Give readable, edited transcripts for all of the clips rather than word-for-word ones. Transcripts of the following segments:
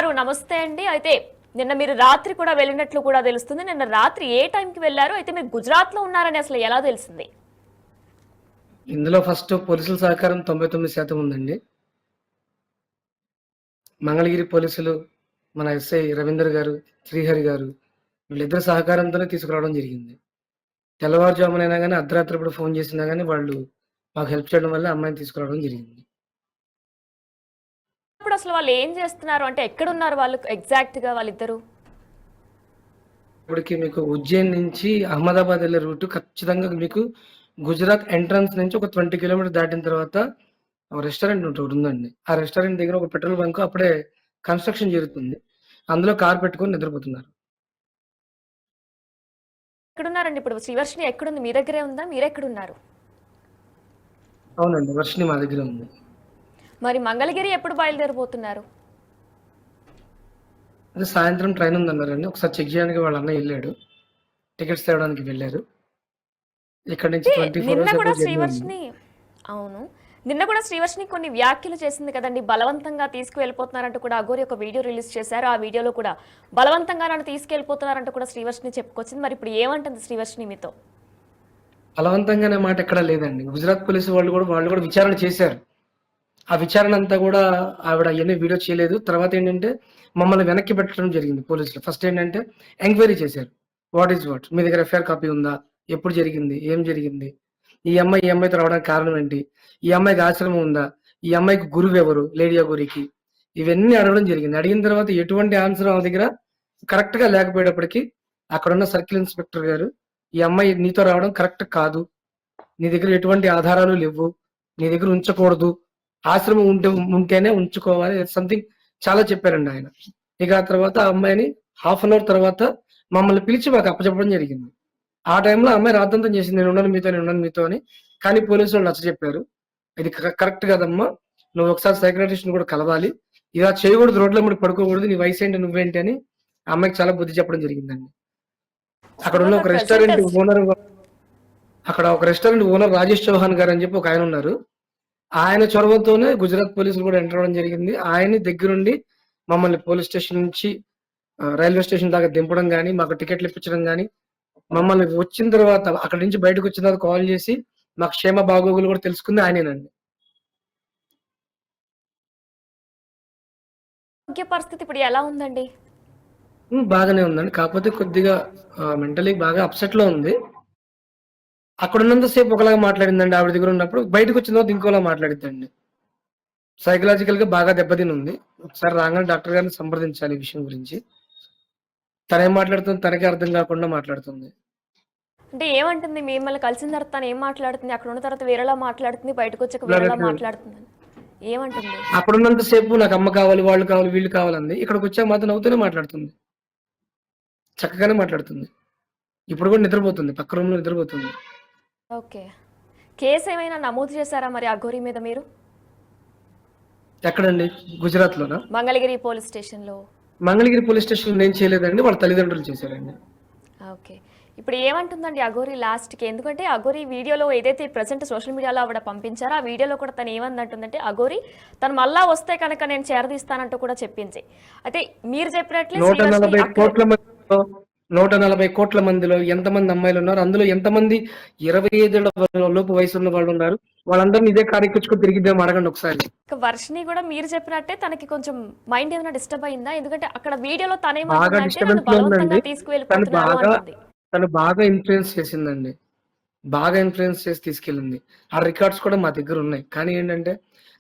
గారు నమస్తే అండి. అయితే నిన్న మీరు రాత్రి కూడా వెళ్ళినట్లు కూడా తెలుస్తుంది. నిన్న రాత్రి ఏ టైంకి వెళ్ళారు? అయితే మీరు గుజరాత్‌లో ఉన్నారని అసలు ఎలా తెలిసింది? ఇందులో ఫస్ట్ పోలీసుల సహకారం 99% ఉందండి. మంగళగిరి పోలీసులు, మన ఎస్ఐ రవీందర్ గారు, శ్రీహరి గారు వీళ్ళిద్దరి సహకారంతోనే తీసుకురావడం జరిగింది. తెల్లవారుజామునైనా గాని, అర్ధరాత్రి పూట ఫోన్ చేసినా గాని వాళ్ళు మాకు హెల్ప్ చేయడం వల్ల అమ్మాయిని తీసుకురావడం జరిగింది. ఇప్పుడు అసలు వాళ్ళు ఏం చేస్తున్నారు? అంటే ఎక్కడున్నారు వాళ్ళు ఎగ్జాక్ట్‌గా వాళ్ళిద్దరు? ఇప్పటికి మీకు ఉజ్జయిన్ నుంచి అహ్మదాబాద్ వెళ్ళే రూట్ ఖచ్చితంగా మీకు గుజరాత్ ఎంట్రన్స్ నుంచి ఒక 20 కిలోమీటర్ దాటిన తర్వాత ఒక రెస్టారెంట్ ఒకటి ఉందండి. ఆ రెస్టారెంట్ దగ్గర ఒక పెట్రోల్ బంక్ అప్పుడే కన్‌స్ట్రక్షన్ జరుగుతుంది. అందులో కార్ పెట్టుకొని నిద్రపోతున్నారు. ఎక్కడున్నారండి ఇప్పుడు? శ్రీవర్షిని ఎక్కడుంది? మీ దగ్గరే ఉందా? మీరెక్కడున్నారు? అవునండి. వర్షిని మా దగ్గరే ఉంది. మరి మంగళగిరి ఎప్పుడు బయలుదేరబోతున్నారు? అదే సాయంత్రం ట్రైన్ ఉందన్నారండి. ఒకసారి చెక్ చేయడానికి వాళ్ళ అన్నయ్య ఎళ్ళాడు. టికెట్స్ తేవడానికి వెళ్లారు. ఇక్కడి నుంచి అంటే 24 నిన్న అవర్స్ కూడా అబౌవ్ జర్నీ ఉంది. శ్రీవర్షిని అవును. నిన్న కూడా శ్రీవర్షిని కొన్ని వ్యాఖ్యలు చేసింది కదండి. బలవంతంగా తీసుకువెళ్ళిపోతున్నారంటూ కూడా అఘోరి ఒక వీడియో రిలీజ్ చేశారు. ఆ వీడియోలో కూడా బలవంతంగా నన్ను తీసుకెళ్ళిపోతున్నారంటూ కూడా శ్రీవర్షిని చెప్పుకొచ్చింది. మరి ఇప్పుడు ఏమంటుంది శ్రీవర్షిని మీతో? బలవంతంగా అనే మాట ఎక్కడా లేదండి. గుజరాత్ పోలీసు వాళ్ళు కూడా విచారణ చేశారు. ఆ విచారణ అంతా కూడా ఆవిడ అయన్నీ వీడియో చేయలేదు. తర్వాత ఏంటంటే మమ్మల్ని వెనక్కి పెట్టడం జరిగింది పోలీసులు. ఫస్ట్ ఏంటంటే ఎంక్వైరీ చేశారు. What is what? మీ దగ్గర ఎఫ్ఐఆర్ కాపీ ఉందా? ఎప్పుడు జరిగింది? ఏం జరిగింది? ఈ అమ్మాయితో రావడానికి కారణం ఏంటి? ఈ అమ్మాయికి ఆశ్రమం ఉందా? ఈ అమ్మాయికి గురువెవరు? లేడీ అఘోరికి. ఇవన్నీ అడగడం జరిగింది. అడిగిన తర్వాత ఎటువంటి ఆన్సర్ ఆమె దగ్గర కరెక్ట్‌గా లేకపోయేటప్పటికి అక్కడున్న సర్కిల్ ఇన్స్‌పెక్టర్ గారు, "ఈ అమ్మాయి నీతో రావడం కరెక్ట్ కాదు. నీ దగ్గర ఎటువంటి ఆధారాలు లెవ్వు. నీ దగ్గర ఉంచకూడదు. ఆశ్రమం ఉంటేనే ఉంచుకోవాలి." సంథింగ్ చాలా చెప్పారండి ఆయన. ఇక ఆ తర్వాత ఆ అమ్మాయిని హాఫ్ అన్ అవర్ తర్వాత మమ్మల్ని పిలిచి మాకు అప్పచెప్పడం జరిగింది. ఆ టైంలో ఆ అమ్మాయి రాద్ధాంతం చేసింది. నేను ఉండను మీతో అని. కానీ పోలీసులు నచ్చజెప్పారు. "ఇది కరెక్ట్ కాదమ్మా. నువ్వు ఒకసారి సైకియాట్రిస్ట్‌ని కూడా కలవాలి. ఇలా చేయకూడదు. రోడ్ల ఎమ్మట పడుకోకూడదు. నీ వయసేంటి? నువ్వేంటి?" అని ఆ అమ్మాయికి చాలా బుద్ధి చెప్పడం జరిగిందండి. సో అక్కడున్న మరి ఒక ప్రెజెంట్ రెస్టారెంట్ ఓనర్ అక్కడ ఒక రెస్టారెంట్ ఓనర్ రాజేష్ చౌహాన్ గారు అని చెప్పి ఒక ఆయన ఉన్నారు. ఆయన చొరవతోనే గుజరాత్ పోలీసులు కూడా ఎంటర్ అవ్వడం జరిగింది. ఆయన్ని దగ్గరుండి మమ్మల్ని పోలీస్ స్టేషన్ నుంచి రైల్వే స్టేషన్ దాకా దింపడం గాని, మాకు టికెట్లు ఇప్పించడం గాని, మమ్మల్ని వచ్చిన తర్వాత అక్కడి నుంచి బయటకొచ్చిన తర్వాత కాల్ చేసి మాకు క్షేమ బాగోగులు కూడా తెలుసుకుంది ఆయనేనండి. ఆరోగ్య పరిస్థితి ఇప్పుడు ఎలా ఉందండి? బాగానే ఉందండి. కాకపోతే కొద్దిగా మెంటల్లీ బాగా అప్‌సెట్‌లో ఉంది. అక్కడున్నంత సేపు ఒకలాగా మాట్లాడిందండి ఆవిడ దగ్గర ఉన్నప్పుడు. బయటకొచ్చిన తర్వాత ఇంకోలా మాట్లాడిద్దండి. సైకలాజికల్‌గా బాగా దెబ్బతినుంది. ఒకసారి రాంగానే డాక్టర్ గారిని సంప్రదించాలి ఈ విషయం గురించి. తనేం మాట్లాడుతుందో తనకే అర్థం కాకుండా మాట్లాడుతుంది. అంటే ఏమంటుంది? మిమ్మల్ని కలిసిన తర్వాత తను ఏం మాట్లాడుతుంది? అక్కడ ఉన్న తర్వాత వేరేలా మాట్లాడుతుంది. బయటకొచ్చాక వేరేలా ఇప్పుడన్నట్టు మాట్లాడుతుందని. ఏమంటుంది? అక్కడున్నంత సేపు నాకు అమ్మ కావాలి, వాళ్ళు కావాలి, వీళ్ళు కావాలంది. ఇక్కడికొచ్చాక మాత్రం నవ్వుతూనే మాట్లాడుతుంది. చక్కగానే మాట్లాడుతుంది. ఇప్పుడు కూడా నిద్రపోతుంది. పక్క రూమ్‌లో నిద్రపోతుంది. ఓకే. కేస్ ఏమైనా నమోదు చేశారా మరి అఘోరి మీద మీరు? ఎక్కడండి? గుజరాత్‌లోనా? మంగళగిరి పోలీస్ స్టేషన్‌లో. మంగళగిరి పోలీస్ స్టేషన్‌లో నేను చేయలేదండి. వాళ్ళ తల్లిదండ్రులు చేశారండి. ఓకే. ఇప్పుడు ఏమంటుందండి అఘోరి లాస్ట్‌కి? ఎందుకంటే అఘోరి వీడియోలో ఏదైతే ప్రెజెంట్ సోషల్ మీడియాలో ఆవిడ పంపించారో, ఆ వీడియోలో కూడా తను ఏమందంటుందంటే అఘోరి తను మళ్ళా వస్తే కనుక నేను చేరదీస్తానంటూ కూడా చెప్పింది. అయితే మీరు చెప్పినట్లే శ్రీవర్షిని 140 అక్కడ కోట్ల మందిలో 140 కోట్ల మందిలో ఎంతమంది అమ్మాయిలున్నారు? అందులో ఎంతమంది 25 ఏళ్ల లోపు వయసున్న వాళ్ళున్నారు? వాళ్ళందరిని ఇదే కారు ఎక్కించుకొని తిరిగిద్దామా అడగండి ఒకసారి. వర్షిని కూడా మీరు చెప్పినట్టే తనకి కొంచెం మైండ్ ఏమైనా డిస్టర్బ్ అయిందా? ఎందుకంటే అక్కడ వీడియోలో బాగా తనేమంటుందంటే నన్ను డిస్టర్బెన్స్‌లో బలవంతంగా ఉందండి. తను తీసుకువెళ్ళిపోతున్నారు బాగా అంటుంది. తను బాగా ఇన్‌ఫ్లుయెన్స్ చేసిందండి. బాగా ఇన్‌ఫ్లుయెన్స్ చేసి తీసుకెళ్ళింది. ఆ రికార్డ్స్ కూడా మా దగ్గరున్నాయి. కానీ ఏంటంటే,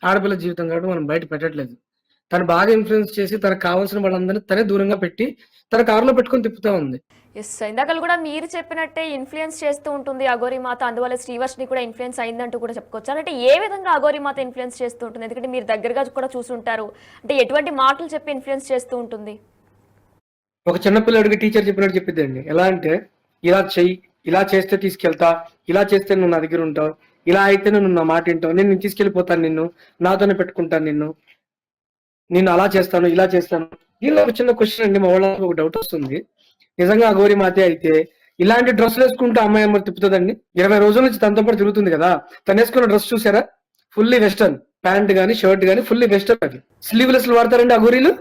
ఆడపిల్ల జీవితం కాబట్టి మనం బయట పెట్టట్లేదు. తను బాగా ఇన్‌ఫ్లుయెన్స్ చేసి తనకు కావాల్సిన వాళ్ళందరిని తనే దూరంగా పెట్టి, తన కారులో పెట్టుకొని తిప్పుతా ఉంది. యెస్. ఇందాకల కూడా మీరు చెప్పినట్టే ఇన్‌ఫ్లుయెన్స్ చేస్తూ ఉంటుంది అఘోరి మాత. అందువల్ల శ్రీవర్షిని కూడా ఇన్‌ఫ్లుయెన్స్ అయిందంటూ కూడా చెప్పుకోవచ్చా? అంటే ఏ విధంగా అఘోరి మాత ఇన్‌ఫ్లుయెన్స్ చేస్తూ ఉంటుంది? ఎందుకంటే మీరు దగ్గరగా కూడా చూసుంటారు. అంటే ఎటువంటి మాటలు చెప్పి ఇన్‌ఫ్లుయెన్స్ చేస్తూ ఉంటుంది? ఒక చిన్న పిల్లోడికి టీచర్ చెప్పినట్టు చెప్పిద్దండి. ఎలా అంటే, ఇలా చెయ్యి, ఇలా చేస్తే తీసుకెళ్తా, ఇలా చేస్తే నువ్వు నా దగ్గర ఉంటావు, ఇలా అయితే నువ్వు నా మాట వింటావు, నేను తీసుకెళ్ళిపోతాను నిన్ను, నాతోనే పెట్టుకుంటాను నిన్ను, నిన్ను అలా చేస్తాను, ఇలా చేస్తాను. దీనిలో ఒక చిన్న క్వెషన్ అండి. మా వాళ్ళకి ఒక డౌట్ వస్తుంది. నిజంగా అఘోరి మాతే అయితే ఇలాంటి డ్రెస్సులు వేసుకుంటూ అమ్మాయి అమ్మ తిప్పుతుందండి. 20 రోజుల నుంచి తనతో పాటు తిరుగుతుంది కదా. తను వేసుకున్న డ్రెస్ చూసారా? Fully western. ప్యాంట్ గాని, షర్ట్ గాని ఫుల్లీ వెస్టర్న్ అది. స్లీవ్లెస్ వాడతారండి అఘోరీలు.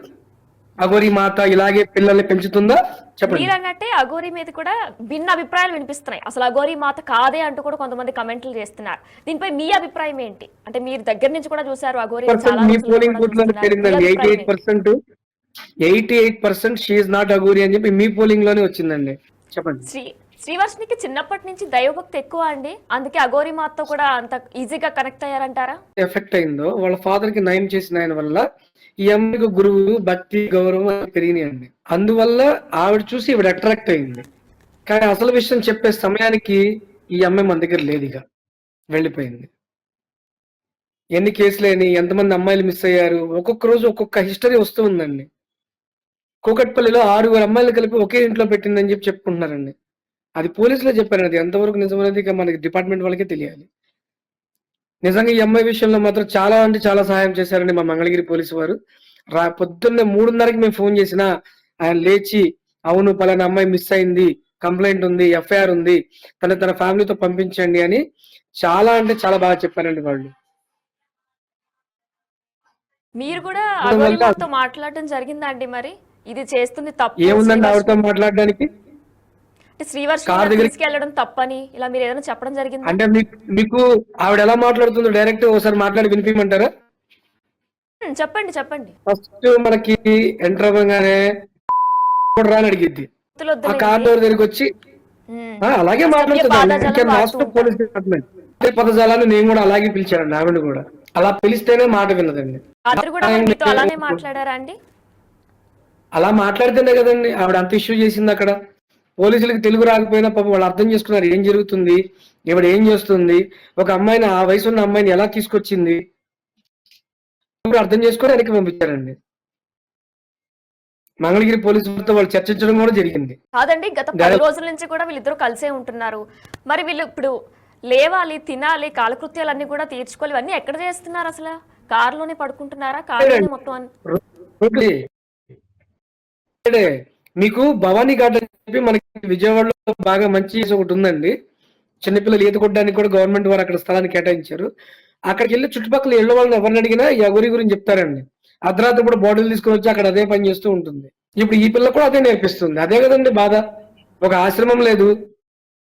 అఘోరి మాత ఇలాగే పిల్లల్ని పెంచుతుందా చెప్పండి. మీరు అన్నట్టే అఘోరి మీద కూడా భిన్న అభిప్రాయాలు వినిపిస్తున్నాయి. అసలు అఘోరి మాత కాదే అంటూ కూడా కొంతమంది కమెంట్లు చేస్తున్నారు. దీనిపై మీ అభిప్రాయం ఏంటి? అంటే మీరు దగ్గర నుంచి కూడా చూసారు అఘోరి చాలా మీ రోజులుగా పోలింగ్ కూడా బూత్ లో చూస్తున్నారు. మీ పేరిందండి అభిప్రాయం ఏంటి? 88% షీఈ్ నాట్ అఘోరి అని చెప్పి మీ పోలింగ్ లోనే వచ్చిందండి. చెప్పండి. శ్రీవర్షినికి చిన్నప్పటి నుంచి దైవభక్తి ఎక్కువ అండి, అందుకే అఘోరి మాతతో కూడా అంత ఈజీగా కనెక్ట్ అయ్యారంటారా? ఎఫెక్ట్ అయిందో వాళ్ళ ఫాదర్ కి నయం చేసిన ఆయన వల్ల ఈ అమ్మాయికి గురువు భక్తి గౌరవం అవి పెరిగినాయండి. అందువల్ల ఆవిడ చూసి ఈవిడ అట్రాక్ట్ అయింది. కానీ అసలు విషయం చెప్పే సమయానికి ఈ అమ్మాయి మన దగ్గర లేదు, ఇక వెళ్ళిపోయింది. ఎన్ని కేసులేని ఎంతమంది అమ్మాయిలు మిస్ అయ్యారు, ఒక్కొక్క రోజు ఒక్కొక్క హిస్టరీ వస్తూ ఉందండి. కూకట్పల్లిలో 6 అమ్మాయిలు కలిపి ఒకే ఇంట్లో పెట్టిందని చెప్పి చెప్పుకుంటున్నారండి. అది పోలీసులే చెప్పారు, అది ఎంతవరకు నిజమనేది ఇక మనకి డిపార్ట్మెంట్ వాళ్ళకే తెలియాలి. నిజంగా ఈ అమ్మాయి విషయంలో మాత్రం చాలా అంటే చాలా సహాయం చేశారండి మా మంగళగిరి పోలీసు వారు. పొద్దున్నే 3:30కి మేము ఫోన్ చేసినా ఆయన లేచి అవును పలానా అమ్మాయి మిస్ అయింది, కంప్లైంట్ ఉంది, ఎఫ్ఐఆర్ ఉంది, తన ఫ్యామిలీతో పంపించండి అని చాలా అంటే చాలా బాగా చెప్పారండి వాళ్ళు. మీరు కూడా అఘోరి మాతతో మాట్లాడడం జరిగిందా అండి? మరి ఇది చేస్తుంది తప్పు, ఏముందండి ఆవిడతో మాట్లాడడానికి? శ్రీవర్షి తీసుకెళ్లడం తప్పని ఇలా మీరు ఏదైనా చెప్పడం జరిగింది అంటే మీకు ఆవిడ ఎలా మాట్లాడుతుందో డైరెక్ట్ ఒకసారి మాట్లాడి వినిపించమంటారా? చెప్పండి చెప్పండి. ఫస్ట్ మనకి ఎంటర్ అవ్వగానే రాని అడిగిద్ది, ఆ కార్ డోర్ దగ్గరికి వచ్చి అలాగే మాట్లాడుతుంది. పోలీస్ డిపార్ట్మెంట్ పదజాలను నేను కూడా అలాగే పిలిచానండి ఆవిడ కూడా. అలా పిలిస్తేనే మాట విన్నదండి. అలానే మాట్లాడారా అండి? అలా మాట్లాడితేనే కదండి ఆవిడ అంత ఇష్యూ చేసింది అక్కడ. పోలీసులకు తెలుగు రాకపోయినా పాపం వాళ్ళు అర్థం చేసుకున్నారు ఏం జరుగుతుంది, ఈవిడ ఏం చేస్తుంది, ఒక అమ్మాయిని ఆ వయసు ఉన్న అమ్మాయిని ఎలా తీసుకొచ్చింది అర్థం చేసుకొని వెనక్కి పంపించారండి. మంగళగిరి పోలీసులతో వాళ్ళు చర్చించడం కూడా జరిగింది. కాదండి, గత 10 రోజుల నుంచి కూడా వీళ్ళిద్దరూ కలిసే ఉంటున్నారు. మరి వీళ్ళు ఇప్పుడు లేవాలి, తినాలి, కాలకృత్యాలన్నీ కూడా తీర్చుకోవాలి, ఇవన్నీ ఎక్కడ చేస్తున్నారు? అసలు కారులోనే పడుకుంటున్నారా? కారులోనే మొత్తం మీకు భవానీ ఘాట్ అని చెప్పి మనకి విజయవాడలో బాగా మంచి ఒకటి ఉందండి. చిన్నపిల్లలు ఈత కొట్టడానికి కూడా గవర్నమెంట్ వారు అక్కడ స్థలాన్ని కేటాయించారు. అక్కడికి వెళ్ళి చుట్టుపక్కల ఇళ్ళ వాళ్ళని ఎవరిని అడిగినా ఈ అఘోరి గురించి చెప్తారండి. అర్ధరాత్రి కూడా బాటిల్ తీసుకొని వచ్చి అక్కడ అదే పని చేస్తూ ఉంటుంది. ఇప్పుడు ఈ పిల్ల కూడా అదే నేర్పిస్తుంది. అదే కదండి బాధ. ఒక ఆశ్రమం లేదు,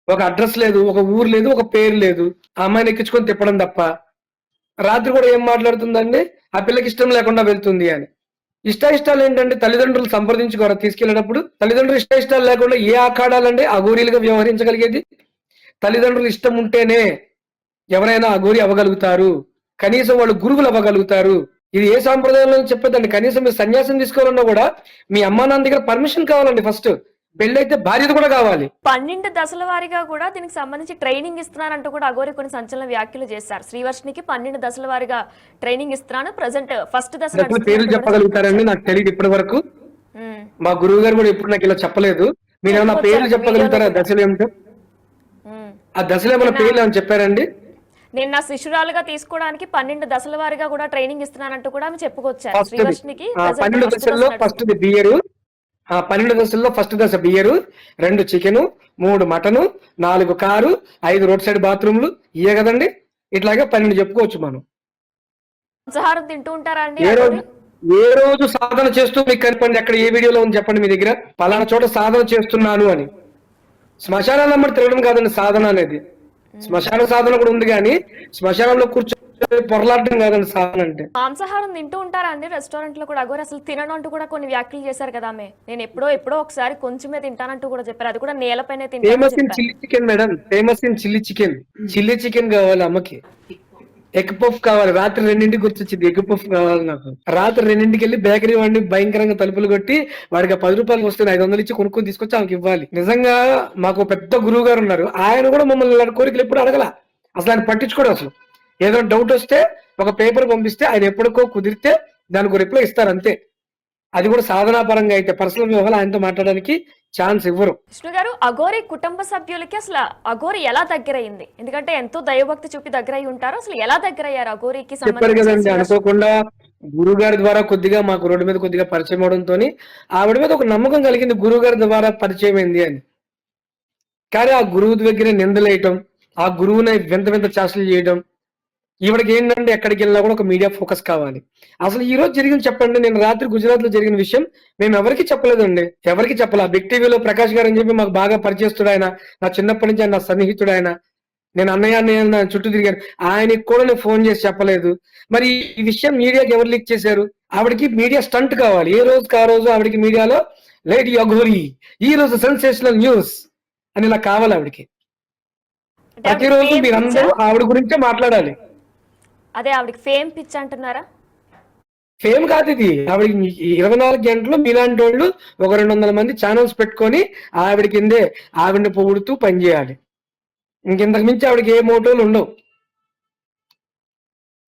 ఒక అడ్రస్ లేదు, ఒక ఊరు లేదు, ఒక పేరు లేదు, ఆ అమ్మాయిని ఎక్కించుకొని తిప్పడం తప్ప. రాత్రి కూడా ఏం మాట్లాడుతుందండి, ఆ పిల్లకి ఇష్టం లేకుండా వెళ్తుంది అని. ఇష్టాలు ఏంటంటే తల్లిదండ్రులు సంప్రదించుకోరా తీసుకెళ్ళినప్పుడు? తల్లిదండ్రులు ఇష్టాలు లేకుండా ఏ అఖాడాలండి అఘోరీలుగా వ్యవహరించగలిగేది? తల్లిదండ్రులు ఇష్టం ఉంటేనే ఎవరైనా అఘోరి అవ్వగలుగుతారు, కనీసం వాళ్ళు గురువులు అవ్వగలుగుతారు. ఇది ఏ సాంప్రదాయంలో చెప్పేదండి. కనీసం మీరు సన్యాసం తీసుకోవాలన్నా కూడా మీ అమ్మా నాన్న దగ్గర పర్మిషన్ కావాలండి. ఫస్ట్ పెళ్ళైతే భార్యత కూడా కావాలి. 12 దశల వారీగా కూడా దీనికి సంబంధించి ట్రైనింగ్ ఇస్తున్నారంటూ కూడా అఘోరి కొన్ని సంచలన వ్యాఖ్యలు చేశారు. శ్రీవర్షినికి 12 దశల వారీగా ట్రైనింగ్ ఇస్తున్నాను, ప్రెసెంట్ ఫస్ట్ దశ పేర్లు చెప్పగలుగుతారండి? నాకు తెలియదు ఇప్పటి వరకు. మా గురువు గారు కూడా ఎప్పుడు నాకు ఇలా చెప్పలేదు. మీరు ఏమైనా పేర్లు చెప్పగలుగుతారా? దశలు ఏమిటో ఆ దశలు ఏమైనా పేర్లు ఏమైనా చెప్పారండి? నేను నా శిష్యురాలుగా తీసుకోవడానికి 12 దశల వారీగా కూడా ట్రైనింగ్ ఇస్తున్నానంటూ కూడా ఆమె చెప్పుకొచ్చారు. శ్రీవర్షినికి 12 దశల్లో ఫస్ట్ బియరు, 12 దశల్లో ఫస్ట్ దశ beer, 2 chicken, 3 mutton, 4 car, 5 road side బాత్రూమ్లు, ఇయే కదండి. ఇట్లాగే 12 చెప్పుకోవచ్చు మనం. మాంసాహారం తింటూ ఉంటారా అండి? ఏ రోజు సాధన చేస్తూ మీకు కనిపండి, అక్కడ ఏ వీడియోలో ఉంది చెప్పండి మీ దగ్గర, పలానా చోట సాధన చేస్తున్నాను అని. శ్మశానాలు అమ్మడి తిరగడం కాదండి సాధన అనేది. శ్మశాన సాధన కూడా ఉంది కానీ శ్మశానంలో కూర్చొని పొరలాడడం కాదండి సాధన అంటే. మాంసాహారం తింటూ ఉంటారా అండి రెస్టారెంట్ లో కూడా? అఘోరి అసలు తినను అంటూ కూడా కొన్ని వ్యాఖ్యలు చేశారు కదా ఆమె. నేను ఎప్పుడో ఒకసారి కొంచెమే తింటానంటూ కూడా చెప్పారు, అది కూడా నేలపైనే తింటాను. Famous in chilli chicken madam, famous in chilli chicken. Chilli chicken కావాలి అమ్మకి, ఎగ్ పఫ్ కావాలి. రాత్రి 2ంటికి గుర్తొచ్చింది ఎగ్ పఫ్ కావాలి నాకు. రాత్రి 2ంటికి వెళ్ళి బేకరీ వాడిని భయంకరంగా తలుపులు కొట్టి వాడికి 10 రూపాయలు వస్తుంది 500 ఇచ్చి కొనుక్కొని తీసుకొచ్చి ఆమెకి ఇవ్వాలి. నిజంగా మాకు పెద్ద గురువు గారు ఉన్నారు, ఆయన కూడా మమ్మల్ని ఇలాంటి కోరికలు ఎప్పుడు అడగల. అసలు ఆయన పట్టించుకోడు. అసలు ఏదైనా డౌట్ వస్తే ఒక పేపర్ పంపిస్తే ఆయన ఎప్పటికో కుదిరితే దానికి రిప్లై ఇస్తారు అంతే. అది కూడా సాధనాపరంగా అయితే పర్సనల్ వ్యవహారాలు ఆయనతో మాట్లాడడానికి ఛాన్స్ ఇవ్వరు. విష్ణు గారు, అఘోరి కుటుంబ సభ్యులకి అసలు అఘోరి ఎలా దగ్గరైంది? ఎందుకంటే ఎంతో దైవభక్తి చూపి దగ్గరై ఉంటారు, అసలు ఎలా దగ్గరయ్యారు అఘోరికి? చెప్పారు కదండి, అనుకోకుండా గురువు గారి ద్వారా కొద్దిగా మాకు రోడ్డు మీద కొద్దిగా పరిచయం అవడంతో ఆవిడ మీద ఒక నమ్మకం కలిగింది, గురువు గారి ద్వారా పరిచయం అయింది అని. కానీ ఆ గురువు దగ్గర నిందలేయటం, ఆ గురువుని వింత చేష్టలు చేయడం, ఈవిడకి ఏంటంటే ఎక్కడికి వెళ్ళినా కూడా ఒక మీడియా ఫోకస్ కావాలి. అసలు ఈ రోజు జరిగింది చెప్పండి. నేను రాత్రి గుజరాత్ లో జరిగిన విషయం మేము ఎవరికి చెప్పలేదండి. ఎవరికి చెప్పలే. బిగ్ టీవీలో ప్రకాష్ గారు అని చెప్పి మాకు బాగా పరిచయస్తుడు ఆయన. నా చిన్నప్పటి నుంచి ఆయన నా సన్నిహితుడు ఆయన. నేను అన్నయ్య అన్నయ్య అని ఆయన చుట్టూ తిరిగాను. ఆయనకి కూడా నేను ఫోన్ చేసి చెప్పలేదు. మరి ఈ విషయం మీడియాకి ఎవరు లీక్ చేశారు? ఆవిడకి మీడియా స్టంట్ కావాలి. ఏ రోజుకి ఆ రోజు ఆవిడకి మీడియాలో లేడీ అఘోరి ఈ రోజు సెన్సేషనల్ న్యూస్ అని ఇలా కావాలి ఆవిడకి. అంటే ఆవిడకి ప్రతిరోజు ఫేమ్ మీరందరూ పిచ్చా? ఆవిడ గురించే మాట్లాడాలి. అదే ఆవిడకి ఫేమ్ పిచ్ అంటున్నారా? ఫేమ్ కాదు ఇది. ఆవిడకి 24 గంటలు మీలాంటి వాళ్ళు ఒక 200 మంది ఛానల్స్ పెట్టుకొని ఆవిడ కిందే ఆవిడని పొగుడుతూ పనిచేయాలి. ఇంకింతకు మించి ఆవిడకి ఏ మోటోలు ఉండవు.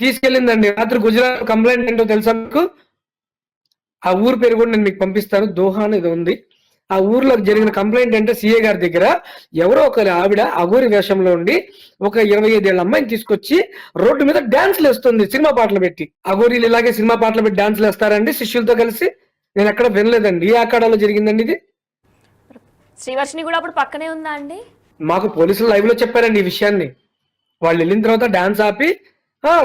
తీసుకెళ్ళిందండి రాత్రి గుజరాత్. కంప్లైంట్ ఏంటో తెలుసా మీకు? ఆ ఊరు పేరు కూడా నేను మీకు పంపిస్తాను. దోహా అని ఇది ఉంది. ఆ ఊర్లో జరిగిన కంప్లైంట్ అంటే సీఏ గారి దగ్గర ఎవరో ఒక ఆవిడ అఘోరి వేషంలో ఉండి ఒక 25 ఏళ్ల అమ్మాయిని తీసుకొచ్చి రోడ్డు మీద డాన్స్లు వేస్తుంది సినిమా పాటలు పెట్టి. అఘోరీలు ఇలాగే సినిమా పాటలు పెట్టి డాన్స్లు వేస్తారండి శిష్యులతో కలిసి? నేను ఎక్కడ వినలేదండి. ఏ అఖాడాలో జరిగిందండి ఇది? శ్రీవర్షిని కూడా అప్పుడు పక్కనే ఉందా అండి? మాకు పోలీసులు లైవ్ లో చెప్పారండి ఈ విషయాన్ని. వాళ్ళు వెళ్ళిన తర్వాత డాన్స్ ఆపి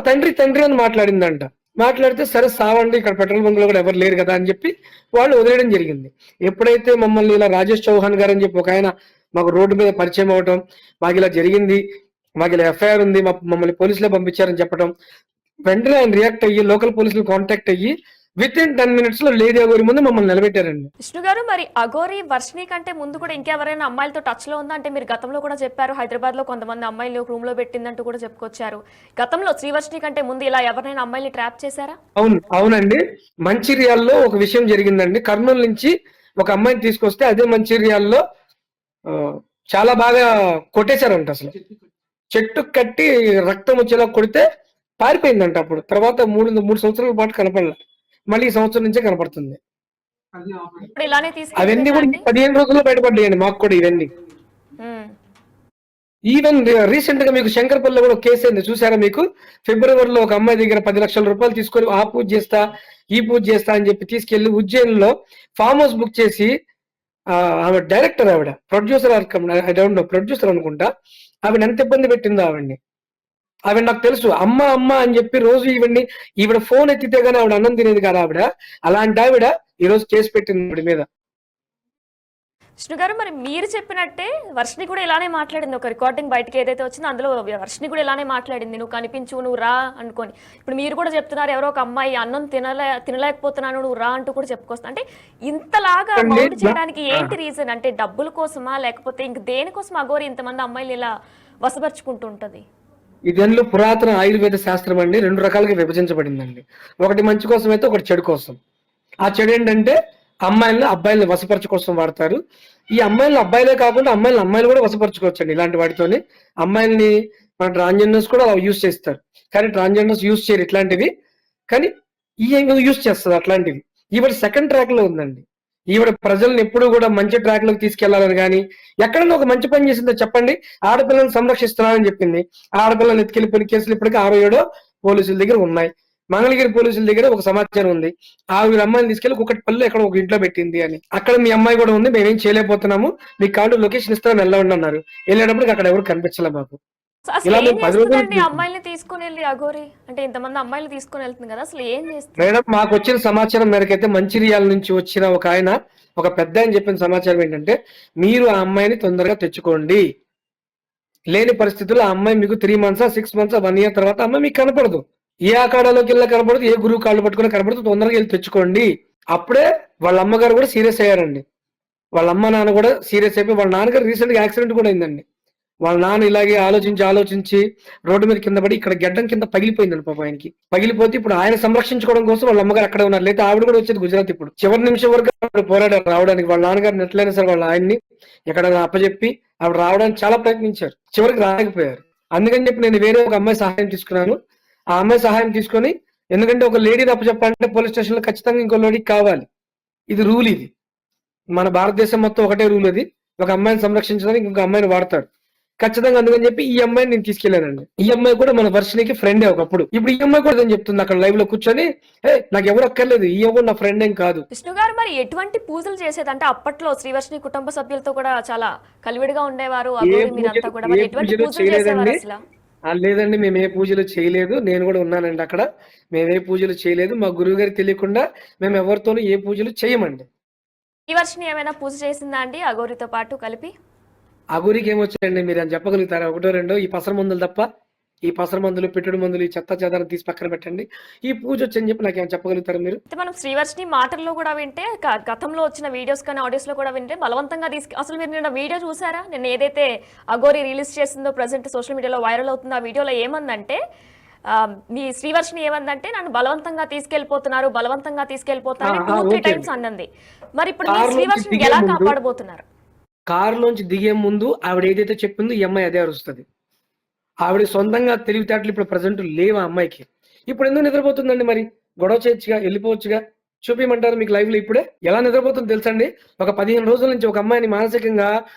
తండ్రి తండ్రి అని మాట్లాడిందంట. మాట్లాడితే సరే సావండి, ఇక్కడ పెట్రోల్ బంక్ లో కూడా ఎవరు లేరు కదా అని చెప్పి వాళ్ళు వదిలేయడం జరిగింది. ఎప్పుడైతే మమ్మల్ని ఇలా రాజేష్ చౌహాన్ గారు అని చెప్పి ఒక ఆయన మాకు రోడ్డు మీద పరిచయం అవటం, మాకు ఇలా జరిగింది, మాకు ఇలా ఎఫ్ఐఆర్ ఉంది, మమ్మల్ని పోలీసులే పంపించారని చెప్పడం, వెంటనే ఆయన రియాక్ట్ అయ్యి లోకల్ పోలీసులు కాంటాక్ట్ అయ్యి విత్ ఇన్ 10 minutes లో లేడీ అఘోరి ముందు మమ్మల్ని నిలబెట్టారండి. విష్ణు గారు, మరి అఘోరి వర్షిని కంటే ముందు కూడా ఇంకెవరైనా అమ్మాయిలతో టచ్ లో ఉందా? అంటే మీరు గతంలో కూడా చెప్పారు హైదరాబాద్ లో కొంతమంది అమ్మాయిలు రూమ్ లో పెట్టిందంటూ కూడా చెప్పుకొచ్చారు. గతంలో శ్రీవర్షిని కంటే ముందు ఇలా ఎవరైనా అమ్మాయిని ట్రాప్ చేశారా? అవునండి. మంచిర్యాల్లో ఒక విషయం జరిగిందండి. కర్నూలు నుంచి ఒక అమ్మాయిని తీసుకొస్తే అదే మంచిర్యాల్లో ఆ, చాలా బాగా కొట్టేశారంట. అసలు చెట్టు కట్టి రక్తం వచ్చేలా కొడితే పారిపోయిందంట. అప్పుడు తర్వాత మూడు సంవత్సరాల పాటు కనపడలే. మళ్ళీ ఈ సంవత్సరం నుంచే కనపడుతుంది. ఇప్పుడు ఇలానే అవన్నీ కూడా తీసుకెళ్ళి 15 రోజుల్లో బయటపడ్డాయండి మాకు కూడా ఇవన్నీ. ఈవెన్ రీసెంట్ గా మీకు శంకర్పల్లిలో కూడా కేసు అయింది చూసారా మీకు? ఫిబ్రవరిలో ఒక అమ్మాయి దగ్గర 10 లక్షల రూపాయలు తీసుకొని ఆ పూజ చేస్తా ఈ పూజ చేస్తా అని చెప్పి తీసుకెళ్లి ఉజ్జయిన్లో ఫామ్ హౌస్ బుక్ చేసి ఆమె డైరెక్టర్, ఆవిడ producer, I don't know, producer అనుకుంటా. ఆవిడ ఎంత ఇబ్బంది పెట్టిందో ఆవిడ్ని. ఆవిడ నాకు తెలుసు. అమ్మ అమ్మ అని చెప్పి రోజు ఈవిడ ఫోన్ ఎత్తితే గానీ ఆవిడ అన్నం తినేది కాదు ఆవిడ. అలాంటి ఆవిడ ఈ రోజు కేసు పెట్టింది ఆవిడ మీద. విష్ణు గారు, మరి మీరు చెప్పినట్టే వర్షిని కూడా ఇలానే మాట్లాడింది. ఒక రికార్డింగ్ బయటకి ఏదైతే వచ్చిందో అందులో వర్షిని కూడా ఇలానే మాట్లాడింది, నువ్వు కనిపించు, నువ్వు రా అనుకొని. ఇప్పుడు మీరు కూడా చెప్తున్నారు ఎవరో ఒక అమ్మాయి అన్నం తినలేకపోతున్నాను నువ్వు రా అంటూ కూడా చెప్పుకొస్తా. అంటే ఇంతలాగా మౌంట్ చేయడానికి ఏంటి రీజన్? అంటే డబ్బుల కోసమా, లేకపోతే ఇంక దేనికోసం అఘోరి ఇంతమంది అమ్మాయిలు ఇలా వసపరుచుకుంటూ ఉంటది? ఇదన్లో పురాతన ఆయుర్వేద శాస్త్రం అండి 2 రకాలుగా విభజించబడిందండి. ఒకటి మంచి కోసం అయితే, ఒకటి చెడు కోసం. ఆ చెడు ఏంటంటే అమ్మాయిలను అబ్బాయిలను వశపరచు కోసం వాడతారు. ఈ అమ్మాయిలను అబ్బాయిలే కాకుండా అమ్మాయిలు కూడా వశపరచుకోవచ్చండి ఇలాంటి వాటితోని. అమ్మాయిల్ని మన ట్రాన్స్జెండర్స్ కూడా అలా యూజ్ చేస్తారు. కానీ ట్రాన్స్జెండర్స్ యూజ్ చేయరు ఇట్లాంటివి. కానీ ఈ యూజ్ చేస్తారు అట్లాంటివి. ఈవిడ సెకండ్ ట్రాక్ లో ఉందండి. ఈవిడ ప్రజల్ని ఎప్పుడు కూడా మంచి ట్రాక్ లోకి తీసుకెళ్లాలని కానీ, ఎక్కడన్నా ఒక మంచి పని చేసిందో చెప్పండి. ఆడపిల్లలను సంరక్షిస్తున్నానని చెప్పింది. ఆడపిల్లలు ఎత్తుకెళ్ళిపోయిన కేసులు ఇప్పటికీ 6-7 పోలీసుల దగ్గర ఉన్నాయి. మంగళగిరి పోలీసుల దగ్గర ఒక సమాచారం ఉంది. ఆవిడ అమ్మాయిని తీసుకెళ్లి కుక్కటిపల్లిలో ఎక్కడ ఒక ఇంట్లో పెట్టింది అని. అక్కడ మీ అమ్మాయి కూడా ఉంది, మేమేం చేయలేకపోతున్నాము, మీకు కాళ్ళు లొకేషన్ ఇస్తామని వెళ్ళండి అన్నారు. వెళ్ళేటప్పటికి అక్కడ ఎవరు కనిపించలే మాకు. అసలు ఏం చేస్తుందండి అమ్మాయిని తీసుకుని వెళ్ళి అఘోరి? అంటే ఇంతమంది అమ్మాయిలు తీసుకుని వెళ్తుంది కదా, అసలు ఏం చేస్తుంది? మేడం, మాకు వచ్చిన సమాచారం మేరకైతే మంచిర్యాల నుంచి వచ్చిన ఒక ఆయన, ఒక పెద్ద ఆయన చెప్పిన సమాచారం ఏంటంటే, మీరు ఆ అమ్మాయిని తొందరగా తెచ్చుకోండి, లేని పరిస్థితుల్లో ఆ అమ్మాయి మీకు 3 months 6 months 1 year తర్వాత అమ్మాయి మీకు కనపడదు. ఏ అఖాడాలోకి వెళ్ళినా కనపడదు, ఏ గురువు కాళ్ళు పట్టుకుని కనపడదు. తొందరగా వెళ్ళి తెచ్చుకోండి. అప్పుడే వాళ్ళ అమ్మగారు కూడా సీరియస్ అయ్యారండి. వాళ్ళ అమ్మ నాన్న కూడా సీరియస్ అయిపోయి, వాళ్ళ నాన్నగారు రీసెంట్ గా యాక్సిడెంట్ కూడా అయిందండి. వాళ్ళ నాన్న ఇలాగే ఆలోచించి రోడ్డు మీద కింద పడి ఇక్కడ గడ్డం కింద పగిలిపోయిందండి పాప ఆయనకి. పగిలిపోతే ఇప్పుడు ఆయన సంరక్షించుకోవడం కోసం వాళ్ళ అమ్మగారు అక్కడే ఉన్నారు. లేదా ఆవిడ కూడా వచ్చేది గుజరాత్. ఇప్పుడు చివరి నిమిషం వరకు ఆవిడ పోరాడారు రావడానికి. వాళ్ళ నాన్నగారిని ఎట్లయినా సరే వాళ్ళ ఆయన్ని ఎక్కడ అప్పచెప్పి ఆవిడ రావడానికి చాలా ప్రయత్నించారు. చివరికి రాలేకపోయారు. అందుకని చెప్పి నేను వేరే ఒక అమ్మాయి సహాయం తీసుకున్నాను. ఆ అమ్మాయి సహాయం తీసుకొని, ఎందుకంటే ఒక లేడీని అప్పచెప్పాలంటే పోలీస్ స్టేషన్ లో ఖచ్చితంగా ఇంకో లేడీకి కావాలి. ఇది రూల్. ఇది మన భారతదేశం మొత్తం ఒకటే రూల్. అది ఒక అమ్మాయిని సంరక్షించడానికి ఇంకొక అమ్మాయిని వాడతాడు ఖచ్చితంగా. అందుకని చెప్పి ఈ అమ్మాయిని నేను తీసుకెళ్లానండి. ఈ అమ్మాయి కూడా మన వర్షినికి ఫ్రెండే ఒకప్పుడు. ఇప్పుడు ఈ అమ్మాయి కూడా చెప్తుంది అక్కడ లైవ్ లో కూర్చొని, నాకు ఎవరు అక్కర్లేదు, ఈ ఎవరు నా ఫ్రెండ్ ఏం కాదు. విష్ణు గారు, మరి ఎటువంటి పూజలు చేసేది? అంటే అప్పట్లో శ్రీవర్షిని కుటుంబ సభ్యులతో కూడా చాలా కలివిడిగా ఉండేవారు అఘోరి మీరంతా కూడా. మరి ఎటువంటి పూజలు చేసేవారు అసలు? లేదండి మేము ఏ పూజలు చేయలేదు. నేను కూడా ఉన్నానండి అక్కడ. మేము ఏ పూజలు చేయలేదు. మా గురువు గారికి తెలియకుండా మేము ఎవరితోనూ ఏ పూజలు చేయమండి. ఈ వర్షం ఏమైనా పూజ చేసిందా అండి అఘోరితో పాటు కలిపి? అఘోరికి ఏమొచ్చాయండి మీరు అని చెప్పగలుగుతారా? ఒకటో రెండో ఈ పసర మందులు తప్ప, ఈ పసర మందులు, పెట్టుడు మందులు, ఈ చెత్త చెదారం తీసి పక్కన పెట్టండి. ఈ పూజ వచ్చని చెప్పి నాకేమైనా చెప్పగలుగుతారా మీరు? అయితే మనం శ్రీవర్షిని మాటల్లో కూడా వింటే గతంలో వచ్చిన వీడియోస్ కానీ ఆడియోస్ లో కూడా వింటే బలవంతంగా అసలు మీరు నిన్న వీడియో చూసారా? నిన్న ఏదైతే అఘోరి రిలీజ్ చేసిందో ప్రజెంట్ సోషల్ మీడియాలో వైరల్ అవుతుందో ఆ వీడియోలో ఏమందంటే మీ శ్రీవర్షిని ఏమందంటే నన్ను బలవంతంగా తీసుకెళ్లిపోతున్నారు ఆ! 2-3 ఓకే టైమ్స్ అండి. అన్నది. మరి ఇప్పుడు మీ కారులోంచి శ్రీవర్షిని దిగే ఎలా ముందు కాపాడబోతున్నారు? కారులోంచి దిగే ముందు ఆవిడ ఏదైతే చెప్పిందో ఈ అమ్మాయి అదే అరుస్తది. ఆవిడ సొంతంగా తెలివితేటలు ఇప్పుడు ప్రెజెంట్ లేవు ఆ అమ్మాయికి. ఇప్పుడు ఎందుకు నిద్రపోతుందండి మరి? గొడవ చేయొచ్చుగా, వెళ్ళిపోవచ్చుగా. చూపియమంటారా మీకు లైవ్‌లో ఇప్పుడే? ఎలా నిద్రపోతుందో తెలుసండి? ఒక 15 రోజుల నుంచి ఒక అమ్మాయిని మానసికంగా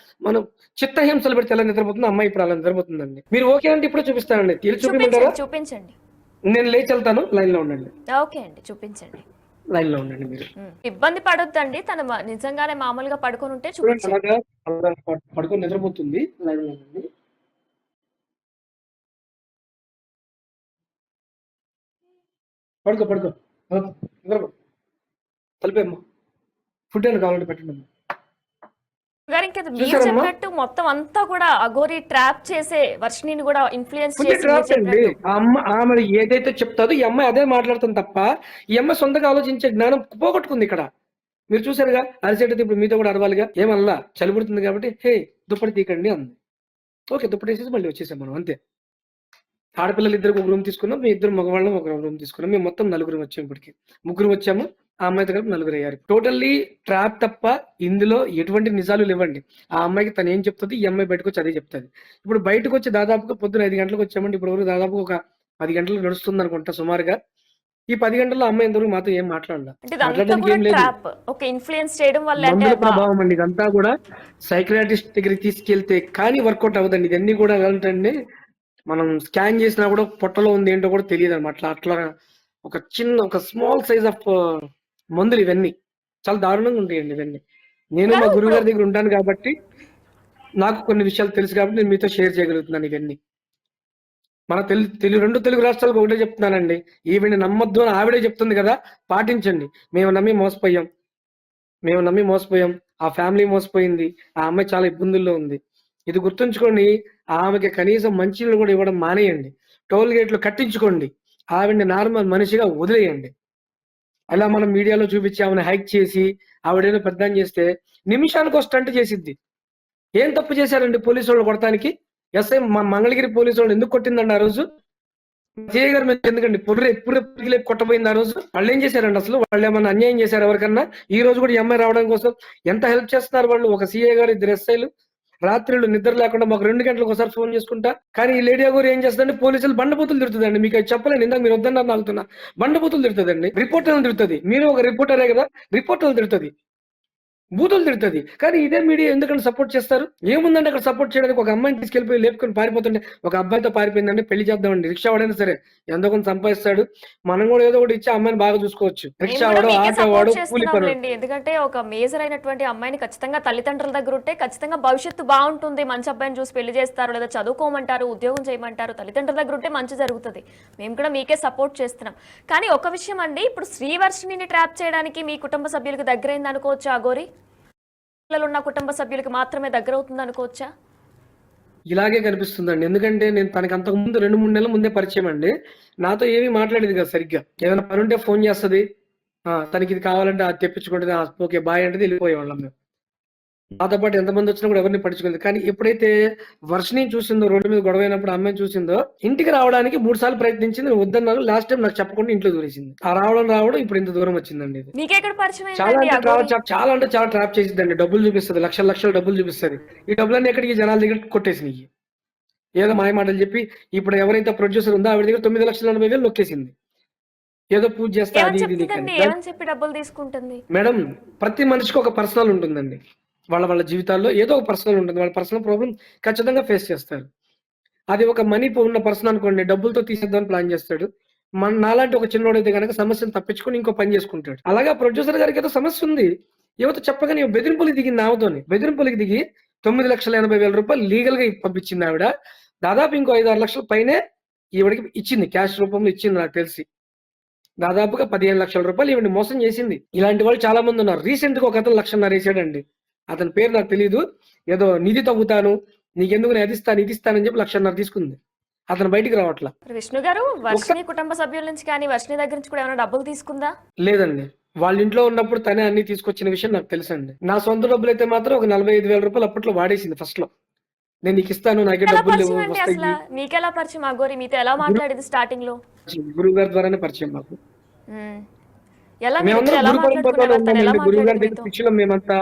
మనం చిత్రహింసలు పెడితే ఎలా నిద్రపోతుందో ఆ అమ్మాయి ఇప్పుడు అలా నిద్రపోతుందండి. మీరు ఓకే అంటే ఇప్పుడే చూపిస్తానండి. ఎళ్లి చూపియమంటారా? చూపించండి, చూపించండి. నేను లేచెళ్తాను. లైన్‌లో ఉండండి. ఓకే అండి, చూపించండి. లైన్‌లో ఉండండి మీరు. ఇబ్బంది పడొద్దండి. తను నిజంగానే మామూలుగా పడుకొని ఉంటే చూడండి చూపించండి. అలాగా పడుకొని నిద్రపోతుంది. లైన్‌లో ఉండండి. పడుకో, పడుకో. నిద్రపో. తలుపేయమ్మా. ఫుడ్ ఏమైనా కావాలంటే పెట్టండమ్మా. గారు ఇంకా మీరు చూసారమ్మా? చెప్పినట్టు మొత్తం అంతా కూడా అఘోరి ట్రాప్ చేసే వర్షినిని కూడా ఇన్ఫ్లుయెన్స్ ఫుల్ చేసి మీరు ట్రాప్ అండి. చెప్పినట్టు ఆమె ఏదైతే చెప్తాదో ఈ అమ్మాయి అదే మాట్లాడుతుంది తప్ప, ఈ అమ్మాయి సొంతంగా ఆలోచించే జ్ఞానం పోగొట్టుకుంది ఇక్కడ. మీరు చూసారుగా అరిచేటది ఇప్పుడు మీతో కూడా అరవాలిగా. ఏమనలా చలి పుడుతుంది కాబట్టి హే దుప్పటి తీకండి అంది. ఓకే దుప్పటి వేసేసి మళ్ళీ వచ్చేసాం మనం అంతే. ఆడపిల్లలు ఇద్దరికి ఒక రూమ్ తీసుకున్నాం. మీ ఇద్దరు మగవాళ్ళం ఒక రూమ్ తీసుకున్నాం. మేము మొత్తం నలుగురం వచ్చాం ఇప్పటికి. ముగ్గురు వచ్చాము. ఆ అమ్మాయితో కలిపి నలుగురు అయ్యారు. టోటల్లీ ట్రాప్ తప్ప ఇందులో ఎటువంటి నిజాలు లేవండి. ఆ అమ్మాయికి తను ఏం చెప్తుంది ఈ అమ్మాయి బయటకు వచ్చి అదే చెప్తుంది. ఇప్పుడు బయటకు వచ్చి దాదాపుగా పొద్దున 5 గంటలకు వచ్చామండి. ఇప్పుడు వరకు దాదాపు ఒక 10 గంటలు నడుస్తుంది అనుకుంటా సుమారుగా. ఈ 10 గంటల్లో అమ్మాయి ఇంతవరకు మాతో ఏం మాట్లాడలా. అంటే ఇదంతా మాట్లాడడానికి కూడా ఏం లేదు. ట్రాప్. ఒక ఇన్ఫ్లుయెన్స్ చేయడం వల్ల అంటే మందుల ప్రభావం అండి ఇదంతా కూడా. సైకియాట్రిస్ట్ దగ్గరికి తీసుకెళ్తే కానీ వర్కౌట్ అవ్వదండి. ఇవన్నీ కూడా ఎలాంటండి మనం స్కాన్ చేసినా కూడా పొట్టలో ఉంది ఏంటో కూడా తెలియదు అనమాట. అట్లా ఒక స్మాల్ సైజ్ ఆఫ్ మందులు ఇవన్నీ. చాలా దారుణంగా ఉంటాయండి ఇవన్నీ. నేను మా గారు గురువు ఇప్పుడు గారి దగ్గర ఉంటాను కాబట్టి నాకు కొన్ని విషయాలు తెలుసు కాబట్టి నేను మీతో షేర్ చేయగలుగుతున్నాను ఇవన్నీ. మన రెండు తెలుగు రాష్ట్రాలకు ఒకటే చెప్తున్నానండి. ఈవిని నమ్మొద్దు అని ఆవిడే చెప్తుంది కదా, పాటించండి. మేము నమ్మి మోసపోయాం. మేము నమ్మి మోసపోయాం. ఆ ఫ్యామిలీ మోసపోయింది. ఆ అమ్మాయి చాలా ఇబ్బందుల్లో ఉంది. ఇది గుర్తుంచుకోండి. ఆమెకి కనీసం మంచినీళ్ళు కూడా ఇవ్వడం మానేయండి. టోల్ గేట్లు కట్టించుకోండి. ఆవిడని నార్మల్ మనిషిగా వదిలేయండి. అలా మనం మీడియాలో చూపించి ఆమెను హైక్ చేసి ఆవిడేదో పెద్దాన్ని చేస్తే నిమిషానికో స్టంట్ చేసిద్ది. ఏం తప్పు చేశారండి పోలీసోళ్ళు కొడతానికి? ఎస్ఐ మంగళగిరి పోలీసోళ్ళు ఎందుకు కొట్టిందండి ఆ రోజు? సిఐ గారి మీద ఎందుకండి ఎప్పుడు లేపి కొట్టబోయింది ఆ రోజు? వాళ్ళు ఏం చేశారండి అసలు? వాళ్ళు ఏమన్నా అన్యాయం చేశారు ఎవరికన్నా? ఈ రోజు కూడా ఈ అమ్మాయి రావడం కోసం ఎంత హెల్ప్ చేస్తున్నారు వాళ్ళు. ఒక సిఐ గారు, 2 ఎస్ఐలు రాత్రిళ్ళు నిద్ర లేకుండా మాకు 2 గంటలకు ఒకసారి ఫోన్ చేసుకుంటా. కానీ ఈ లేడీ గారు ఏం చేస్తుందంటే పోలీసులు బండబూతులు తిడుతుందండి. మీకు అది చెప్పలేను. ఇందాక మీరు వద్దన్నారు నాగుతున్నా. బండబూతులు తిడుతుందండి. రిపోర్టర్లను తిడుతుంది. మీరు ఒక రిపోర్టరే కదా, రిపోర్టర్లు తిడుతుంది, బూతులు తిడుతుంది. కానీ ఇదే మీడియా ఎందుకంటే సపోర్ట్ చేస్తారు? ఏముందండి అక్కడ సపోర్ట్ చేయడానికి? ఒక అమ్మాయిని తీసుకెళ్ళిపోయి లేపుకొని పారిపోతుంటే ఒక అబ్బాయితో పారిపోయిందంటే పెళ్లి చేద్దామండి. రిక్షా వాడైనా సరే ఎంతో కొంత సంపాదిస్తాడు. మనం కూడా ఏదో ఒకటి ఇచ్చి అమ్మాయిని బాగా చూసుకోవచ్చు. మేము రిక్షా కూడా వాడు, మీకే ఆటో సపోర్ట్ వాడు, కూలి పనులు. చేస్తున్నాంలేండి. ఎందుకంటే ఒక మేజర్ అయినటువంటి అమ్మాయిని ఖచ్చితంగా తల్లిదండ్రుల దగ్గర ఉంటే ఖచ్చితంగా భవిష్యత్తు బాగుంటుంది. మంచి అబ్బాయిని చూసి పెళ్లి చేస్తారు, లేదా చదువుకోమంటారు, ఉద్యోగం చేయమంటారు. తల్లిదండ్రుల దగ్గర ఉంటే మంచి జరుగుతుంది. మేము కూడా మీకే సపోర్ట్ చేస్తున్నాం. కానీ ఒక విషయం అండి, ఇప్పుడు శ్రీవర్షిని ట్రాప్ చేయడానికి మీ కుటుంబ సభ్యులకు దగ్గరైంది అనుకోవచ్చా అఘోరి? ఉన్న కుటుంబ సభ్యులకి మాత్రమే దగ్గర అవుతుంది అనుకోవచ్చా? ఇలాగే కనిపిస్తుందండి. ఎందుకంటే నేను తనకి అంతకు ముందు 2, 3 నెలల ముందే పరిచయం అండి. నాతో ఏమీ మాట్లాడేది కాదు సరిగ్గా. ఏదైనా పని ఉంటే ఫోన్ చేస్తది. తనకి ఇది కావాలంటే అది తెప్పించుకుంటది. ఓకే బాయ్ అంటది, వెళ్ళిపోయేవాళ్ళం మేము. నాతో పాటు ఎంతమంది వచ్చినా కూడా ఎవరిని పట్టించుకోలేదు. కానీ ఎప్పుడైతే వర్షిని చూసిందో, రోడ్డు మీద గొడవైనప్పుడు అమ్మాయిని చూసిందో, ఇంటికి రావడానికి 3 సార్లు ప్రయత్నించింది. నేను వద్దన్నాను. లాస్ట్ టైం నాకు చెప్పకుండా ఇంట్లో దూరేసింది. ఆ రావడం ఇప్పుడు ఇంత దూరం వచ్చిందండి ఇది. మీకెక్కడ పరిచయం చాలా అయిందండి అంటే అఘోరి? చాలా అంటే చాలా ట్రాప్ చేసిద్దండి. డబ్బులు చూపిస్తది. లక్షలు డబ్బులు చూపిస్తది. ఈ డబ్బులన్నీ ఎక్కడికి జనాల దగ్గర కొట్టేసినాయి. ఏదో మాయ మాటలు చెప్పి ఇప్పుడు ఎవరైతే ప్రొడ్యూసర్ ఉందో ఆవిడ దగ్గర 9,80,000 నొక్కేసింది. ఏదో పూజ చేస్తా అది ఏమని ఇది చెప్తుందండి? నీకని. ఏమని చెప్పి డబ్బులు తీసుకుంటుంది? మేడం ప్రతి మనిషికి ఒక పర్సనల్ ఉంటుందండి. వాళ్ళ జీవితాల్లో ఏదో ఒక పర్సనల్ ఉంటుంది. వాళ్ళ పర్సనల్ ప్రాబ్లమ్ ఖచ్చితంగా ఫేస్ చేస్తారు. అది ఒక మనీ ఉన్న పర్సన్ అనుకోండి, డబ్బులతో తీసేద్దామని ప్లాన్ చేస్తాడు. నాలాంటి ఒక చిన్నోడైతే గనక సమస్యను తప్పించుకొని ఇంకో పని చేసుకుంటాడు. అలాగా ప్రొడ్యూసర్ గారికి ఏదో సమస్య ఉంది. యువత చెప్పగానే బెదిరింపులకి దిగింది ఆమెతోని. బెదిరింపులకి దిగి 9,80,000 రూపాయలు లీగల్ గా పంపించింది ఆవిడ. దాదాపు ఇంకో 5-6 లక్షల పైనే ఈవిడికి ఇచ్చింది, క్యాష్ రూపంలో ఇచ్చింది నాకు తెలిసి. దాదాపుగా 15 లక్షల రూపాయలు ఈవిడ మోసం చేసింది. ఇలాంటి వాళ్ళు చాలా మంది ఉన్నారు. రీసెంట్ గా ఒక అతను 1,50,000 వేసాడండి. అతని పేరు నాకు తెలియదు. ఏదో నిధి తవ్వుతాను, నీకెందుకు నేను ఇది ఇస్తానని చెప్పి 1,50,000 తీసుకుంది. అతను బయటికి రావట్లా. మరి విష్ణు గారు, వర్షిని కుటుంబ సభ్యుల నుంచి కానీ వర్షిని దగ్గర నుంచి కూడా ఏమైనా డబ్బులు తీసుకుందా? లేదండి, వాళ్ళ ఇంట్లో ఉన్నప్పుడు తనే అన్ని తీసుకొచ్చిన విషయం నాకు తెలుసండి. నా సొంత డబ్బులు అయితే మాత్రం ఒక 45,000 రూపాయలు అప్పట్లో వాడేసింది ఫస్ట్ లో. నేను నీకు ఇస్తాను, నాకే ఎలా డబ్బులు లేవు, పరిచయం అండి అసలు? వస్తాయి. మీకెలా పరిచయం అఘోరి? మీతో ఎలా మాట్లాడేది స్టార్టింగ్ లో? గురువు గారి ద్వారానే పరిచయం మాకు. ఉమ్. ఎలా మీరు మేమందరం ఎలా గురు పరంపరలో మాట్లాడుకునేవారు? తను ఎలా ఉన్నామండి. గురువు గారి మాట్లాడేది దగ్గర మీతో? శిష్యులం మేమంతా.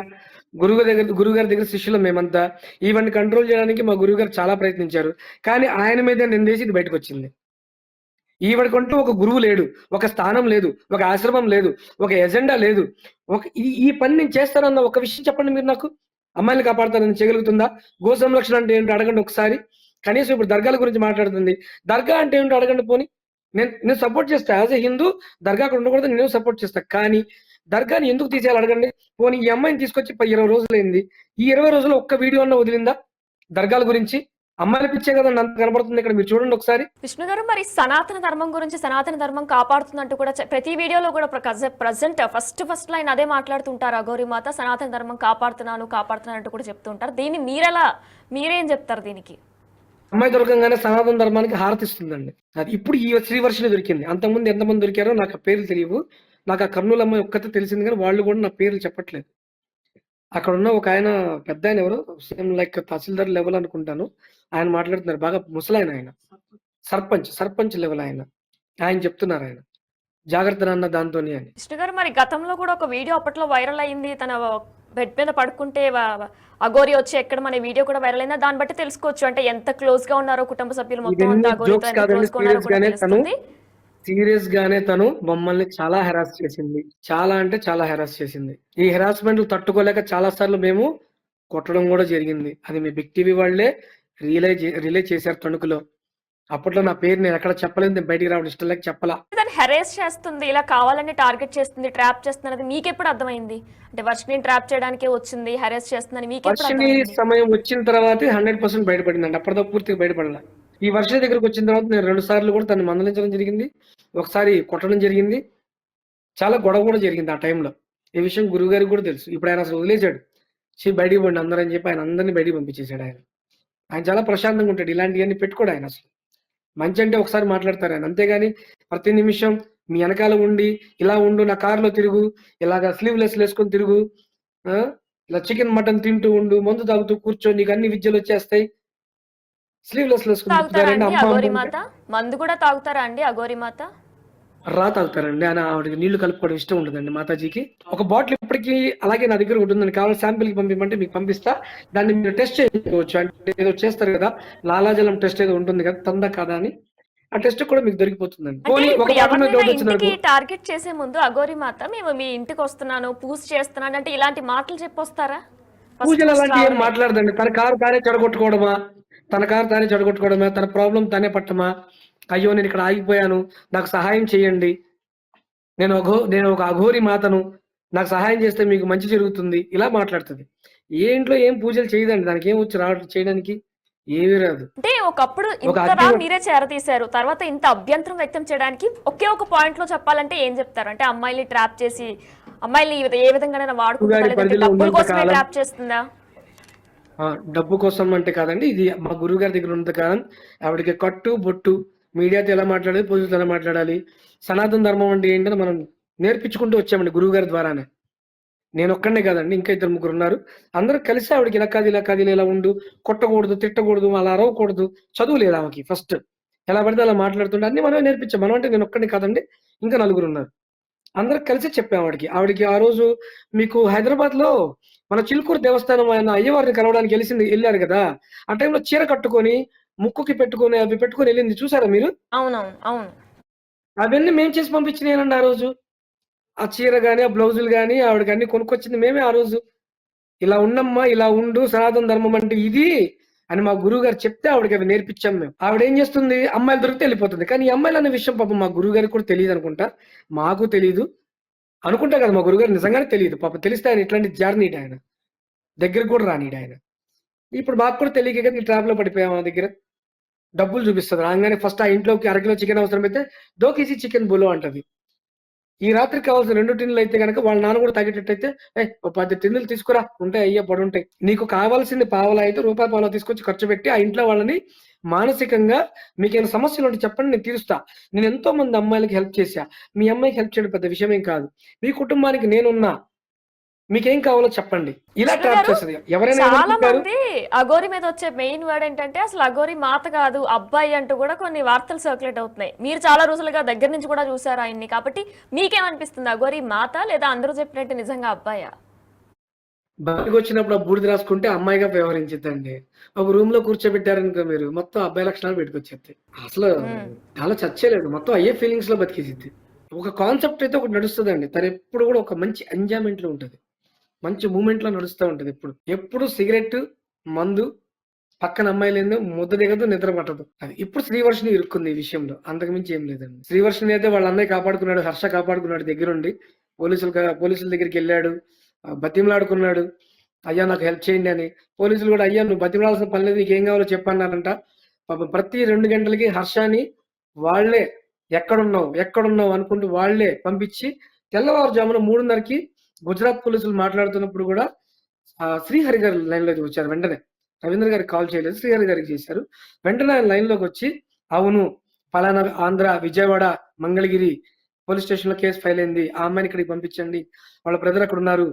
గురువు గారి దగ్గర శిష్యులం మేమంతా. ఈవెన్ కంట్రోల్ చేయడానికి మా గురువు గారు చాలా ప్రయత్నించారు. కానీ ఆయన మీద నిందేసి ఇది బయటకు వచ్చింది. ఈవిడకంటూ ఒక గురువు లేడు, ఒక స్థానం లేదు, ఒక ఆశ్రమం లేదు, ఒక ఎజెండా లేదు. ఒక ఈ పని నేను చేస్తానన్న ఒక విషయం చెప్పండి మీరు నాకు. అమ్మాయిని కాపాడుతానని చేయగలుగుతుందా? గో సంరక్షణ అంటే ఏంటో అడగండి ఒకసారి. కనీసం ఇప్పుడు దర్గాల గురించి మాట్లాడుతుంది. దర్గా అంటే ఏంటో అడగండి పోనీ. నేను సపోర్ట్ చేస్తా. యాజ్ ఎ హిందూ దర్గా అక్కడ ఉండకూడదు, నేను సపోర్ట్ చేస్తా. కానీ దర్గాని ఎందుకు తీసేయాలి అడగండి. పోనీ ఈ అమ్మాయిని తీసుకొచ్చి 20 రోజులైంది. ఈ 20 రోజుల్లో ఒక్క వీడియో అన్న వదిలిందా దర్గాల గురించి? అమ్మాయిల పిచ్చే కదండి అంత కనబడుతుంది ఇక్కడ, మీరు చూడండి ఒకసారి. విష్ణు గారు, మరి సనాతన ధర్మం గురించి, సనాతన ధర్మం కాపాడుతుందంటూ కూడా ప్రతి వీడియోలో కూడా ప్రజెంట్ ఫస్ట్ లైన్ అదే మాట్లాడుతుంటారు అఘోరి మాత. సనాతన ధర్మం కాపాడుతున్నాను అంటూ కూడా చెప్తుంటారు. దీన్ని మీరేం చెప్తారు దీనికి? అమ్మాయి దొరకంగానే సనాతన ధర్మానికి హారతిస్తుందండి. అది ఇప్పుడు ఈ శ్రీవర్షిని దొరికింది. అంతకుముందు ఎంతమంది దొరికారో నాకు ఆ పేర్లు తెలియవు. నాకు ఆ కర్నూలు అమ్మాయి ఒక్కతే తెలిసింది, కానీ వాళ్ళు కూడా నా పేర్లు చెప్పట్లేదు. అక్కడ ఉన్న ఒక ఆయన, పెద్ద ఆయన, ఎవరు సేమ్ లైక్ తహసీల్దార్ లెవెల్ అనుకుంటాను, ఆయన మాట్లాడుతున్నారు. బాగా ముసలాయన ఆయన, సర్పంచ్ లెవెల్ ఆయన. ఆయన చెప్తున్నారు, ఆయన జాగ్రత్త నాన్న దాంతోని అని. విష్ణు గారు, మరి గతంలో కూడా ఒక వీడియో అప్పట్లో వైరల్ అయింది. తన బెడ్ మీద పడుకుంటే అఘోరి వచ్చి ఎక్కడ మన వీడియో కూడా వైరల్ అయిందా? దాన్ని బట్టి తెలుసుకోవచ్చు అంటే ఎంత క్లోజ్ గా ఉన్నారో కుటుంబ సభ్యులు మొత్తం అంతా అఘోరితో ఎంత క్లోజ్ గా ఉన్నారో కూడా తెలుస్తుంది. సీరియస్ గానే తను మమ్మల్ని చాలా హెరాస్ చేసింది. చాలా అంటే చాలా హెరాస్ చేసింది. ఈ హెరాస్మెంట్ తట్టుకోలేక చాలా సార్లు మేము కొట్టడం కూడా జరిగింది. అది మీ బిగ్ టీవీ వాళ్ళే రిలే చేశారు తణుకులో. అప్పట్లో నా పేరు నేను ఎక్కడ చెప్పలేదు, నేను బయటికి రావడం ఇష్టం లేక చెప్పలా. దాన్ని హెరేస్ చేస్తుంది, ఇలా కావాలని టార్గెట్ చేస్తుంది, ట్రాప్ చేస్తుంది అనేది మీకెప్పుడు అర్థమైంది? అంటే వర్షిని ట్రాప్ చేయడానికే వచ్చింది, హెరేస్ చేస్తుందని మీకెప్పుడు వర్షిని అర్థమైంది? సమయం వచ్చిన తర్వాత 100% బయటపడిందండి. అప్పటితో పూర్తిగా బయటపడలా. ఈ వర్షం దగ్గరకు వచ్చిన తర్వాత నేను 2 సార్లు కూడా తను మందలించడం జరిగింది, ఒకసారి కొట్టడం జరిగింది, చాలా గొడవ కూడా జరిగింది ఆ టైంలో. ఈ విషయం గురువు గారికి కూడా తెలుసు. ఇప్పుడు ఆయన అసలు వదిలేశాడు. బయటికి పోండి అందరూ అని చెప్పి ఆయన అందరినీ బయటికి పంపించేశాడు. ఆయన చాలా ప్రశాంతంగా ఉంటాడు, ఇలాంటివన్నీ పెట్టుకోడు ఆయన. అసలు మంచి అంటే ఒకసారి మాట్లాడతారు ఆయన, అంతేగాని ప్రతి నిమిషం మీ వెనకాల ఉండి ఇలా ఉండు, నా కారులో తిరుగు, ఇలాగా స్లీవ్లెస్ వేసుకొని తిరుగు, ఇలా చికెన్ మటన్ తింటూ ఉండు, మందు తాగుతూ కూర్చో, నీకు అన్ని విద్యలు వచ్చేస్తాయి, స్లీవ్లెస్ తాగుతారా అండి అఘోరి వేసుకుని మాత? మందు కూడా తాగుతారా అండి అఘోరి మాత? తాగుతారండి. ఆయన ఆవిడకి నీళ్లు కలుపుకోవడం ఇష్టం ఉండదండి మాతాజీకి. ఒక బాటిల్ ఇప్పటికీ అలాగే నా దగ్గర ఉంటుందని, కావాలి శాంపిల్ కి పంపిమంటే మీకు పంపిస్తా. దాన్ని మీరు టెస్ట్ చేసుకోవచ్చు. అంటే ఏదో చేస్తారు కదా, లాలాజలం టెస్ట్ ఏదో ఉంటుంది కదా, తందా కాదా అని. ఆ టెస్ట్ కూడా మీకు దొరికిపోతుందండి. అంటే పోనీ ఒక ఇప్పుడు బాటిల్ మీద ఎవరినైనా డౌట్ వచ్చింది ఇంటికి అనుకో, టార్గెట్ చేసే ముందు అఘోరి మాత మేము మీ ఇంటికి వస్తున్నాను, పూజ చేస్తున్నాను అంటే ఇలాంటి మాటలు చెప్పొస్తారా? పూజలు అలాంటి ఏం మాట్లాడదండి. తన కారు తానే చెడగొట్టుకోవడమా, తన ప్రాబ్లం తానే పట్టమా, అయ్యో నేను ఇక్కడ ఆగిపోయాను, నాకు సహాయం చేయండి, నేను ఒక అఘోరి మాతను, నాకు సహాయం చేస్తే మీకు మంచి జరుగుతుంది, ఇలా మాట్లాడుతుంది. ఏ ఇంట్లో ఏం పూజలు చేయదండి, దానికి ఏం వచ్చి రావడం చేయడానికి, ఏమీ రాదు. అంటే ఒకప్పుడు ఇంతలా మీరే చేరతీశారు, తర్వాత ఇంత అభ్యంతరం వ్యక్తం చేయడానికి ఒకే ఒక పాయింట్ లో చెప్పాలంటే ఏం చెప్తారు? అంటే అమ్మాయిని ట్రాప్ చేసి, అమ్మాయిని ఏ విధంగా వాడుకుంటుందా, డబ్బుల కోసమే ట్రాప్ చేస్తుందా? డబ్బు కోసం అంటే కాదండి, ఇది మా గురువు గారి దగ్గర ఉన్నంత కాలం ఆవిడకి కట్టు బొట్టు, మీడియాతో ఎలా మాట్లాడాలి, పూజలతో ఎలా మాట్లాడాలి, సనాతన ధర్మం అంటే ఏంటని మనం నేర్పించుకుంటూ వచ్చామండి గురువు గారి ద్వారానే. నేను ఒక్కడనే కాదండి, ఇంకా 2-3 ఉన్నారు. అందరూ కలిసి ఆవిడకి ఇలా కాదు ఇలా ఉండు, కొట్టకూడదు, తిట్టకూడదు, అలా అరవకూడదు, చదువు లేదు ఆమెకి. ఫస్ట్ ఎలా పడితే అలా మాట్లాడుతుంటే అన్ని మనమే నేర్పించాం. మనం అంటే నేను ఒక్కడిని కాదండి, ఇంకా 4 ఉన్నారు. అందరం కలిసి చెప్పాం ఆవిడకి ఆ రోజు మీకు హైదరాబాద్ లో మన చిలుకూరు దేవస్థానం ఆయన అయ్యవారిని కలవడానికి వెళ్ళారు కదా, ఆ టైంలో చీర కట్టుకొని ముక్కుకి పెట్టుకొని అవి పెట్టుకొని వెళ్ళింది, చూసారా మీరు? అవునవును, అవును. అవన్నీ మేము చేసి పంపించినానండి ఆ రోజు. ఆ చీర గాని, ఆ బ్లౌజులు గాని ఆవిడకి అన్ని కొనుక్కొచ్చింది మేమే ఆ రోజు. ఇలా ఉండమ్మా, ఇలా ఉండు, సనాతన ధర్మం అంటే ఇది అని మా గురువు గారు చెప్తే ఆవిడకి అవి నేర్పించాం మేము. ఆవిడ ఏం చేస్తుంది, అమ్మాయిలు దొరికితే వెళ్ళిపోతుంది. కానీ ఈ అమ్మాయిలు అనే విషయం పాపం మా గురువు గారికి కూడా తెలియదు అనుకుంటా, మాకు తెలియదు అనుకుంటా కదా, మా గురుగారు నిజంగానే తెలియదు పాపం. తెలిస్తే ఆయన ఇట్లాంటి జారనీడు, ఆయన దగ్గరకు కూడా రానీడు ఆయన. ఇప్పుడు మాకు కూడా తెలియక కదా ఈ ట్రాప్ లో పడిపోయాం ఆ దగ్గర. డబ్బులు చూపిస్తది. రాంగానే ఫస్ట్ ఆ ఇంట్లోకి అరకిలో చికెన్ అవసరమైతే 2 కేజీ చికెన్ బోలో అంటది. ఈ రాత్రికి కావాల్సిన 2 టిన్నులు అయితే గనక వాళ్ళ నాన్న కూడా తాగేటట్టయితే, "ఏయ్! ఓ 10 టిన్నులు తీసుకురా ఉంటాయి అయ్యే పడుంటాయి. నీకు కావాల్సింది పావలా అయితే రూపాయి పావలా తీసుకొచ్చి ఖర్చు పెట్టి ఆ ఇంట్లో వాళ్ళని మానసికంగా మీకేమైనా సమస్యలుంటే చెప్పండి నేను తీరుస్తా. నేను ఎంతో మంది అమ్మాయిలకి హెల్ప్ చేశా. మీ అమ్మాయికి హెల్ప్ చేయడం పెద్ద విషయమేం కాదు. మీ కుటుంబానికి నేనున్నా. మీకేం కావాలో చెప్పండి." ఇలా విష్ణు ట్రాప్ గారు, చేస్తది. ఎవరైనా చాలా ఏమనుకుంటారు మంది అఘోరి మీద వచ్చే మెయిన్ వర్డ్ ఏంటంటే అసలు అఘోరి మాత కాదు అబ్బాయి అంటూ కూడా కొన్ని వార్తలు సర్క్యులేట్ అవుతున్నాయి. మీరు చాలా రోజులుగా దగ్గర నుంచి కూడా చూసారు ఆయన్ని, కాబట్టి మీకేమనిపిస్తుంది? అఘోరి మాత లేదా అందరూ చెప్పినట్టు నిజంగా అబ్బాయా? బయటకొచ్చినప్పుడు ఆ బూడిద రాసుకుంటే అమ్మాయిగా వ్యవహరించిద్దండి. ఒక రూమ్‌లో కూర్చోబెట్టారనుకో మీరు, మొత్తం అబ్బాయి లక్షణాలు బయటకొచ్చేత్తాయి. అసలు ఉమ్. దానిలో చర్చే లేదు. మొత్తం అయ్యే ఫీలింగ్స్‌లో బతికేసిద్ది. ఒక కాన్సెప్ట్ అయితే ఒకటి నడుస్తదండి. తనెప్పుడు గూడా ఒక మంచి ఎంజాయ్‌మెంట్‌లో ఉంటది. మంచి మూవ్‌మెంట్‌లో నడుస్తా ఉంటది ఎప్పుడు. ఎప్పుడు సిగరెట్టు, మందు, పక్కన అమ్మాయి లేనిదే ముద్ద దిగదు, నిద్ర పట్టదు. అది. ఇప్పుడు శ్రీవర్షిని ఇరుక్కుంది ఈ విషయంలో. అంతకు మించి ఏం లేదండి. శ్రీవర్షిని అయితే వాళ్ళ అన్నయ్య కాపాడుకున్నాడు. హర్ష కాపాడుకున్నాడు దగ్గరుండి. పోలీసుల దగ్గరికెళ్ళాడు. బతిమలాడుకున్నాడు. "అయ్యా నాకు హెల్ప్ చేయండి" అని. పోలీసులు గూడా "అయ్యా నువ్వు బతిమలాడాల్సిన పని లేదు. నీకేం కావాలో చెప్పు" అన్నారంట. పాపం ప్రతి 2 గంటలకి హర్షని వాళ్ళే "ఎక్కడున్నావు? ఎక్కడున్నావు?" అనుకుంటూ వాళ్ళే పంపించి తెల్లవారుజామున 3:30కి గుజరాత్ పోలీసులు మాట్లాడుతున్నప్పుడు గూడా శ్రీహరి గారు లైన్‌లోకి వచ్చారు వెంటనే. రవీంద్ర గారికి కాల్ చేయలేదు. శ్రీహరి గారికి చేశారు. వెంటనే ఆయన లైన్‌లోకొచ్చి, "అవును. పలానా ఆంధ్ర, విజయవాడ, మంగళగిరి పోలీస్ స్టేషన్‌లో కేస్ ఫైల్ అయింది. ఆ అమ్మాయిని ఇక్కడికి పంపించండి. వాళ్ళ బ్రదర్ అక్కడున్నారు.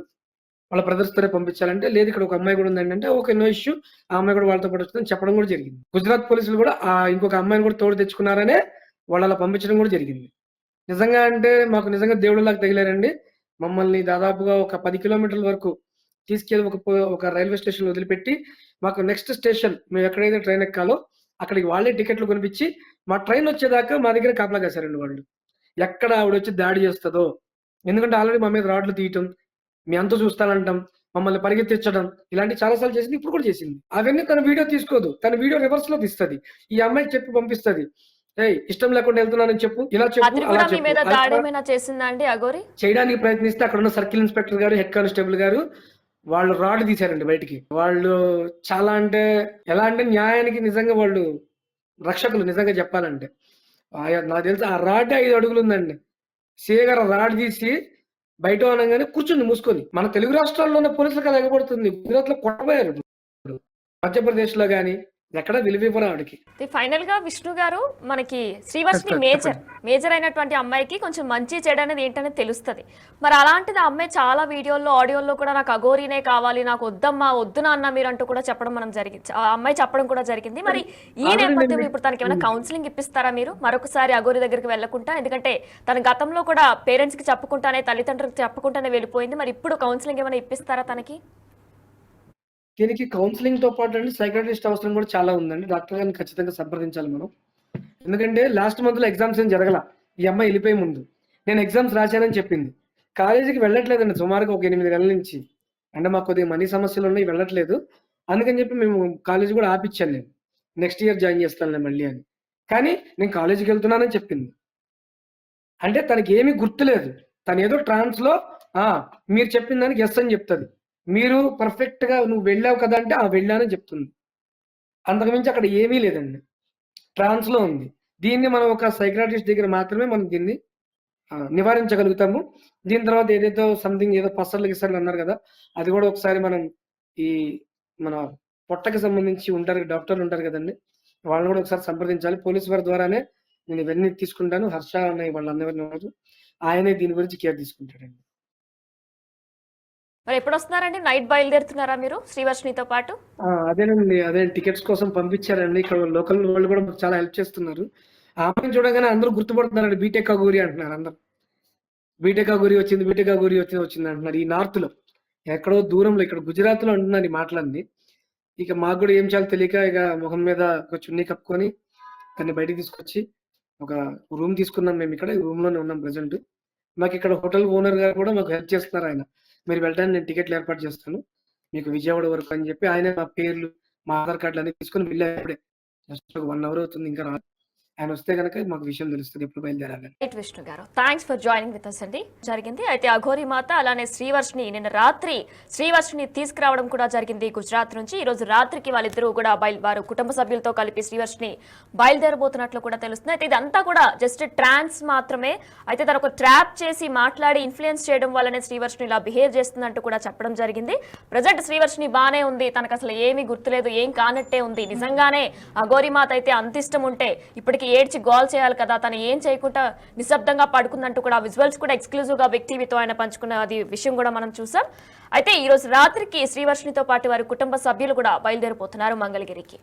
వాళ్ళ బ్రదర్స్‌తోనే పంపించాలంటే, లేదు ఇక్కడ ఒక అమ్మాయి గూడా ఉందండి" అంటే, "ఓకే. No issue. ఆ అమ్మాయి గూడా వాళ్ళతో పాటు వస్తుందని" చెప్పడం గూడా జరిగింది. గుజరాత్ పోలీసులు గూడా ఇంకొక అమ్మాయిని గూడా తోడు తెచ్చుకున్నారనే వాళ్ళలా పంపించడం గూడా జరిగింది. నిజంగా అంటే మాకు నిజంగా దేవుడిలాగా తగిలారండి. మమ్మల్ని దాదాపుగా ఒక 10 కిలోమీటర్ల వరకు తీసుకెళ్ళి ఒక రైల్వే స్టేషన్‌లో వదిలిపెట్టి, మాకు నెక్స్ట్ స్టేషన్ మేమెక్కడైతే ట్రైన్ ఎక్కాలో అక్కడికి వాళ్ళే టికెట్లు కొనిపించి, మా ట్రైన్ వచ్చేదాకా మా దగ్గర కాపలా కాసారండి వాళ్ళు. ఎక్కడ ఆవిడొచ్చి దాడి చేస్తదో, ఎందుకంటే ఆల్రెడీ మా మీద రాడ్లు తీయటం, మీ అంతు చూస్తానంటాం, మమ్మల్ని పరిగెత్తించడం ఇలాంటివి చాలా సార్లు చేసింది. ఇప్పుడు కూడా చేసింది. అవన్నీ తన వీడియో తీసుకోదు. తన వీడియో రివర్స్‌లో తీస్తది. ఈ అమ్మాయికి చెప్పి పంపిస్తది. "ఏయ్! ఇష్టం లేకుండా ఎళ్తున్నానని చెప్పు. ఇలా చెప్పు, రాత్రి అలా కూడా మీ చెప్పు." మీద అలా దాడి ఏమైనా చేసిందా అండి అఘోరి? చేయడానికి ప్రయత్నిస్తే అక్కడున్న సర్కిల్ ఇన్స్‌పెక్టర్ గారు, హెడ్ కానిస్టేబుల్ గారు వాళ్ళు రాడ్ తీశారండి బయటికి. వాళ్ళు చాలా అంటే ఎలా అంటే న్యాయానికి నిజంగా వాళ్ళు రక్షకులు నిజంగా చెప్పాలంటే. నాకు తెలిసి ఆ రాడ్డే 5 అడుగులుందండి. సీఏ గారు ఆ రాడ్ తీసి బయట అనంగానే కూర్చుంది మూసుకొని. మన తెలుగు రాష్ట్రాల్లో ఉన్న పోలీసులకి అది ఎగబడుతుంది. గుజరాత్‌లో కొట్టబోయారు ఇప్పుడు. మధ్యప్రదేశ్‌లో గాని ఎక్కడ విలువివ్వరు ఆవిడకి. ఫైనల్ గా విష్ణు గారు, మనకి శ్రీవర్షిని మేజర్ చెప్పండి. మేజర్ అయినటువంటి అమ్మాయికి కొంచెం మంచి చెడు అనేది ఏంటనేది తెలుస్తుంది. మరి అలాంటిది ఆ అమ్మాయి చాలా వీడియోల్లో ఆడియోల్లో కూడా నాకు అఘోరీనే కావాలి, నాకు వద్దమ్మా వద్దు నాన్న మీరు అంటూ కూడా చెప్పడం మనం జరిగింది, ఆ అమ్మాయి చెప్పడం కూడా జరిగింది. మరి ఈ ఆల్రెడీ నేను నేపథ్యంలో మీకు ఇప్పుడు తనకి ఏమైనా కౌన్సిలింగ్ ఇప్పిస్తారా మీరు మరొకసారి అఘోరి దగ్గరికి వెళ్ళకుండా? ఎందుకంటే తన గతంలో కూడా పేరెంట్స్ కి చెప్పుకుంటానే, తల్లిదండ్రులకు చెప్పుకుంటానే వెళ్ళిపోయింది. మరి ఇప్పుడు కౌన్సిలింగ్ ఏమైనా ఇప్పిస్తారా తనకి? దీనికి కౌన్సెలింగ్‌తో పాటండి సైకియాట్రిస్ట్ అవసరం కూడా చాలా ఉందండి. డాక్టర్ గారిని ఖచ్చితంగా సంప్రదించాలి మనం. ఎందుకంటే లాస్ట్ మంత్‌లో ఎగ్జామ్స్ ఏం జరగల. ఈ అమ్మాయి ఎళ్ళిపోయే ముందు. నేను ఎగ్జామ్స్ రాశానని చెప్పింది. కాలేజీకి వెళ్ళట్లేదండి సుమారుగా ఒక 8 నెలల నుంచి. అంటే మాకు కొద్దిగా మనీ సమస్యలున్నాయి వెళ్ళట్లేదు. అందుకని చెప్పి మేము కాలేజీ కూడా ఆపిచ్చాను నేను. నెక్స్ట్ ఇయర్ జాయిన్ చేస్తానులే మళ్ళీ అని. కానీ నేను కాలేజీకెళ్తున్నానని చెప్పింది. అంటే తనకేమి గుర్తులేదు. తనేదో ట్రాన్స్‌లో ఆ! మీరు చెప్పిన దానికి యెస్ అని జెప్తది. మీరు పర్ఫెక్ట్‌గా నువ్వు వెళ్ళావు కదా! అంటే ఆ! వెళ్ళానని చెప్తుంది. అంతకు మించి అక్కడ ఏమీ లేదండి. ట్రాన్స్‌లో ఉంది. దీన్ని మనం ఒక సైకియాట్రిస్ట్ దగ్గర మాత్రమే మనం దీన్ని నివారించగలుగుతాము. దీని తర్వాత ఏదైతే సంథింగ్ ఏదో పసర్లు, గిసర్లు అన్నారు గదా! అది గూడా ఒకసారి మనం ఈ మన పొట్టకి సంబంధించి ఉంటారు డాక్టర్లుంటారు గదండీ! వాళ్ళని గూడా ఒకసారి సంప్రదించాలి. పోలీస్ వారి ద్వారానే నేను ఇవన్నీ తీసుకుంటాను. హర్ష అనే వాళ్ళ అన్నయ్య ఉన్నారు. ఆయనే దీని గురించి కేర్ తీసుకుంటాడండి. మరి ఎప్పుడొస్తున్నారండి? నైట్ బయలుదేరుతున్నారా మీరు శ్రీవర్షినితో పాటు? అదేనండి. అదే టికెట్స్ కోసం పంపించారండి. ఇక్కడ లోకల్ వాళ్ళు గూడా మాకు చాలా హెల్ప్ చేస్తున్నారు. ఆ అమ్మాయిని చూడంగానే అందరూ గుర్తుపడుతున్నారండి. బీటెక్ అఘోరి అంటున్నారు అందరూ. బీటెక్ అఘోరి వచ్చింది, బీటెక్ అఘోరి వచ్చిందంటున్నారు. ఈ నార్త్‌లో. ఎక్కడో దూరంలో ఇక్కడ గుజరాత్‌లో అంటున్నారు ఈ మాటలన్నీ. ఇక మాకు గూడా ఏం చేయాలో తెలియక ఇక మొహం మీద ఒక చున్నీ కప్పుకొని తన్ని బయటికి తీసుకొచ్చి ఒక రూమ్ తీసుకున్నాం మేమిక్కడ. ఈ రూమ్‌లోనే ఉన్నాం ప్రెజెంట్. మాకిక్కడ హోటల్ ఓనర్ గారు కూడా మాకు హెల్ప్ చేస్తున్నారాయన. మీరు వెళ్ళడానికి నేను టికెట్లు ఏర్పాటు చేస్తాను. మీకు విజయవాడ వరకు అని చెప్పి ఆయనే మా పేర్లు, మా ఆధార్ కార్డ్‌లన్నీ తీసుకొని వెళ్ళారు అప్పుడే. జస్ట్ ఒక 1 అవర్ అవుతుంది ఇంకా రాలేదు. ఆయన వస్తే గనక మాకు విషయం తెలుస్తుంది ఎప్పుడు బయలుదేరాలని. రైట్ విష్ణు గారు, thanks for joining with us అండి. జరిగింది అయితే అఘోరి మాత అలానే శ్రీవర్షిని నిన్న రాత్రి శ్రీవర్షిని తీసుకురావడం కూడా జరిగింది గుజరాత్ నుంచి. ఈ రోజు రాత్రికి వాళ్ళిద్దరూ కూడా వారు కుటుంబ సభ్యులతో కలిపి శ్రీవర్షిని బయలుదేరబోతున్నట్లు కూడా తెలుస్తుంది. అయితే ఇదంతా కూడా జస్ట్ ట్రాన్స్ మాత్రమే. అయితే తను ఒక ట్రాప్ చేసి మాట్లాడి ఇన్ఫ్లుయెన్స్ చేయడం వల్లనే శ్రీవర్షిని ఇలా బిహేవ్ చేస్తుందంటూ కూడా చెప్పడం జరిగింది. ప్రజెంట్ శ్రీవర్షిని బానే ఉంది, తనకు అసలు ఏమీ గుర్తులేదు, ఏం కానట్టే ఉంది. నిజంగానే అఘోరి మాత అయితే అంత ఇష్టం ఉంటే ఇప్పటికి ఏడ్చి గోల్ చేయాలి కదా, తను ఏం చేయకుండా నిశ్శబ్దంగా పడుకుందంటూ కూడా విజువల్స్ కూడా ఎక్స్క్లూజివ్ గా బిగ్ టీవీతో ఆయన పంచుకున్న అది విషయం కూడా మనం చూసాం. అయితే ఈ రోజు రాత్రికి శ్రీవర్షినితో పాటు వారి కుటుంబ సభ్యులు కూడా బయలుదేరిపోతున్నారు మంగళగిరికి.